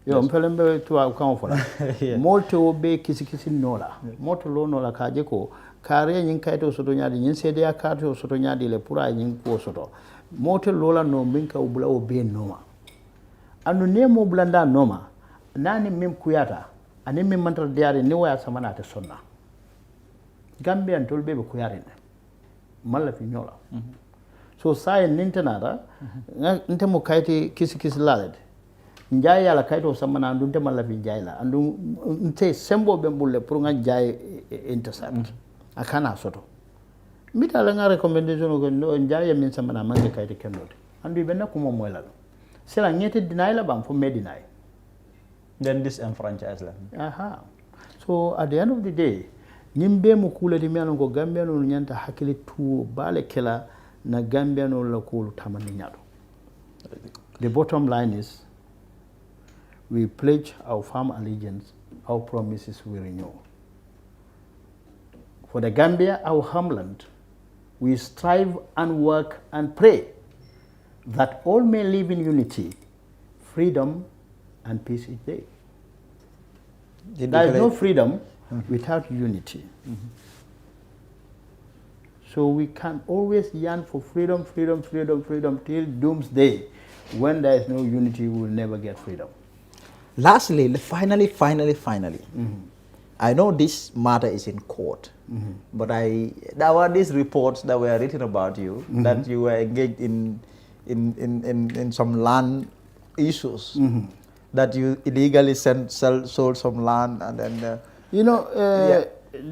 Yo, mpelembe tu account for that. Moto be kisi nola. Moto lo nola kaje ko kare nyin kaito soto nyadi nyin sede ya kaito soto nyadi le pura nyin ko soto. Moto lola no minka ubula obe noma. Anu nemo blanda noma. Nani mim kuyata. Ani min mantar diari ni waya samana ta sonna. Gambia ntol bebe kuyari ne. Malla fi nyola. So sai nintanada nte mo kaiti kisi laled. Njai ala kaito samana andu nte malla fi njai la. Andu nte sembo bembulle pour nga njai intercept. Akana soto. Mita la nga recommendation ko no njai ya min samana mange kaiti kendote. Andu ibena kumo moela. Sela ngete deny la bam for me deny. Then disenfranchise them. So at the end of the day, nimbe mukule di miano go Gambia no nyanta hakili tu bale kela na Gambia no la kulu tamani nyado. The bottom line is, we pledge our firm allegiance, our promises we renew. For the Gambia, our homeland, we strive and work and pray that all may live in unity, freedom, and peace each day. There is no freedom without unity. So we can always yearn for freedom till doomsday. When there is no unity, we will never get freedom. Lastly, finally, I know this matter is in court, but there were these reports that were written about you, that you were engaged in some land issues. That you illegally sold some land and then...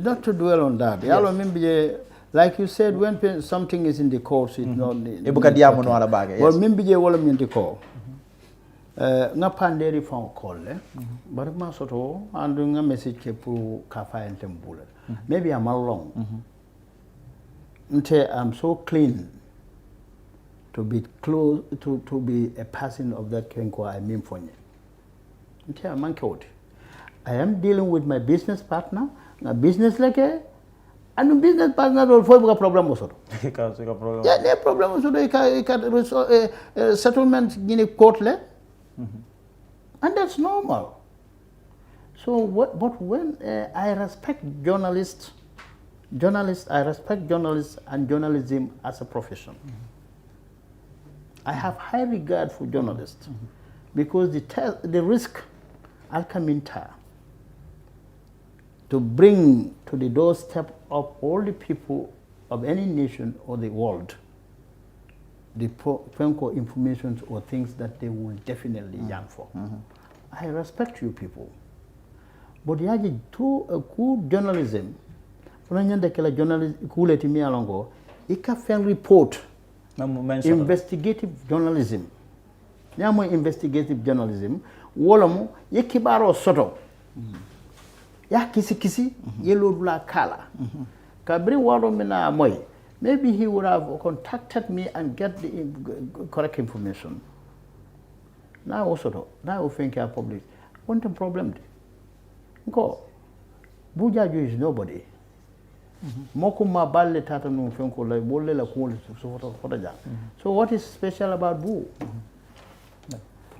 not to dwell on that. Yes. Like you said, when something is in the courts, it's not... Well, mimbi wala minti ko. Nga panderi phone call but ma soto andu nga message ke pour kafa entembula. Maybe I'm wrong. I'm so clean to be close to be a person of that kenko I mean for you. I am dealing with my business partner, a business like a and business partner will have a problem also. Yeah, no problem also. You can resolve a settlement in a court, and that's normal. So, but when I respect journalists, I respect journalists and journalism as a profession. I have high regard for journalists because the risk Alcaminta to bring to the doorstep of all the people of any nation or the world the FENCO information or things that they will definitely yearn for. I respect you people. But yaji through a good journalism, ika fen report investigative journalism. Nyamo investigative journalism wolomu ye kibaro soto ya kisi yellow la kala kabri waro mina moy maybe he would have contacted me and get the correct information. Now also now think I public what the problem go Bujaju is nobody. Mokuma balle tata no fenko la bolle la ko so what is special about Bu?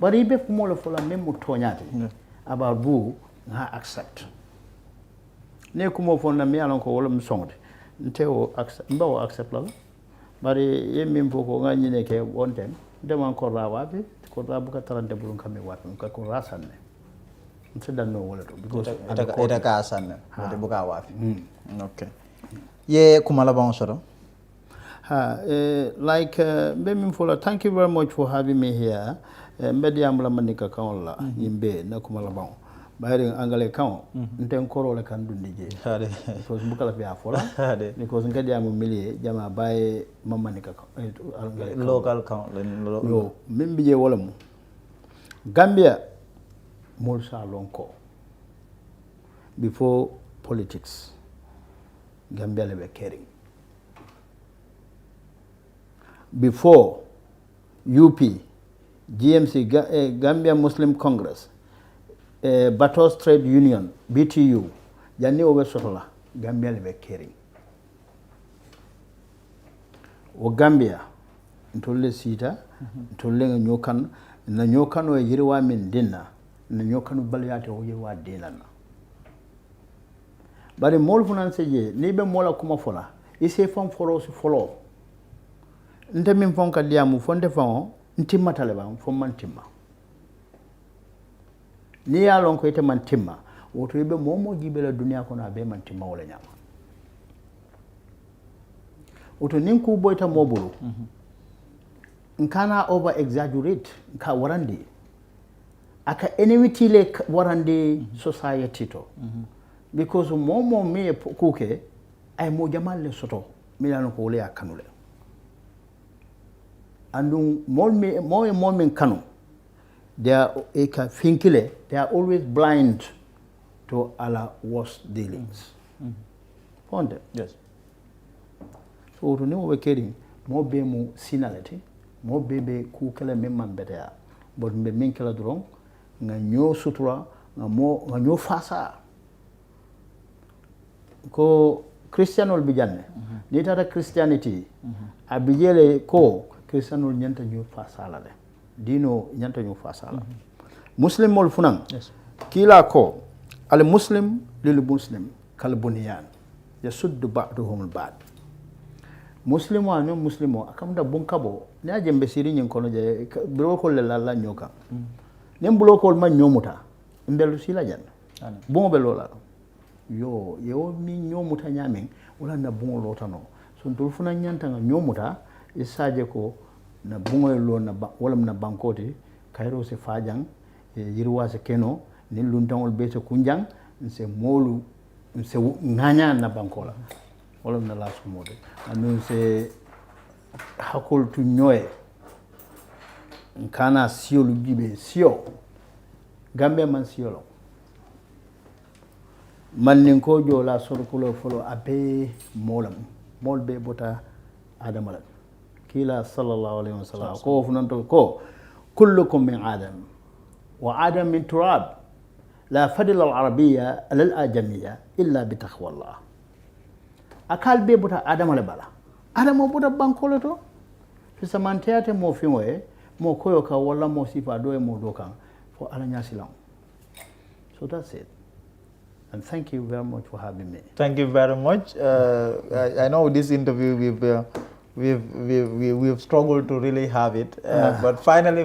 But if you for about Bu, I accept. Ne kumo for na me alon ko wala msongde. Nteo accept mbawo accept la. But ye mimpo ko nga nyine ke one time. Ndema ko rawabi ko rabu ka tarante bulun kame wapi ko rasanne. Nteda no wala to because ita ka asanne. Wote buka wapi. Okay. Ye kumala ba soro. Like thank you very much for having me here. Mbedi amla manika kaola yimbe na kumala ba. Bayri angale kaon nten koro le kan dundije. Because mbukala fi afola. Because ngadi amu milie jama baye mamanika angale local kaon no mimbije wala mu. Gambia molsa lonko. Before politics, Gambia were caring. Before UP, GMC, Gambia Muslim Congress, Batos Trade Union, BTU, janni obe sotola, Gambia libe caring. O Gambia, ntolle sita, ntolle nga nyokan, na nyokan o yirwa min dinna, na nyokan baliyate o yirwa dinana. Bari mol funan seje, ni be mola kuma fola, ise fam folo si folo. Nte min fon ka diamu fonte fon, ntimma taleba, fon man timma. Ni ya lon ko ite man timma, woto ibe momo jibela dunia kono abe man timma wala nyama. Woto ninku boyta mobulu. Nkana over exaggerate, nka warandi. Aka enmity le warandi society to. Because momo me kuke ay mo jamal le soto milano ko le akanule. Andu mol me kanu. They are they are always blind to our worst dealings. Ponde. Yes. So to know we caring, more be mo sinality, more bebe kukele memman better, but me minkela drong, nga nyo sutura, nga nyo fasa. Ko Christian ol bijanne. Nitata Christianity, abijele ko Christian ol nyanta nyo fasa la le. Dino nyanta nyo fasala. Muslim mol funang. Yes. Kila ko al muslim lil muslim kal bunyan. Yasuddu ba'duhum al ba'd. Muslim wa no muslimo akamda bunkabo ne ajembe siri nyin kono je bro ko le la nyoka. Nem blo ko ma nyomuta. Mbelu sila jan. Bon be lola. Yo mi nyomuta nyamen wala na bon lotano. So ndul funa nyanta nga nyomuta isaje ko na bungoy lo na wala na bankoti kairo se fajang yirwa se keno ni luntangol be se kunjang se molu se nganya na bankola wala na la su mode anu se hakol tu nyoe kana sio lu gibe sio gambe man sio lo man nin ko jola sorkulo folo abe molam molbe bota adamala kila sallallahu alaihi wasallam ko funanto ko kullukum min adam wa adam min turab la fadila al arabiyya al ajamiyya illa bi taqwa Allah akal be buta adam le bala adam buta bankolo to fi samantiyate mo finwe mo koyo ka wala mo sifa do e mo do kan fo ala nyasilam. So that's it. And thank you very much for having me. Thank you very much. I know this interview we've struggled to really have it, but finally,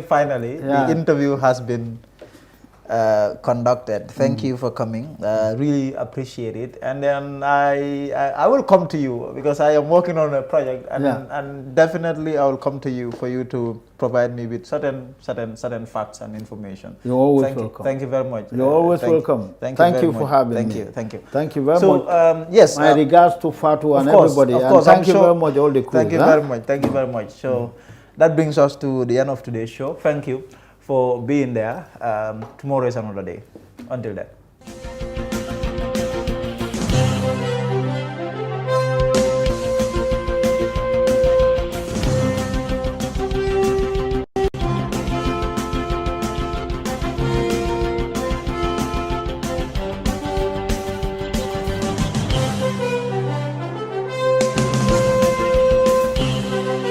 the interview has been conducted. Thank you for coming. Really appreciate it. And then I will come to you because I am working on a project, and definitely I will come to you for you to provide me with certain facts and information. You're always welcome. Thank you very much. You're always welcome. Thank you for having me. Thank you. Thank you very much. Yes. My regards to Fatu and everybody. Of course, and thank you very much, all the crew. Thank you very much. Thank you very much. So that brings us to the end of today's show. Thank you for being there. Tomorrow is another day. Until then.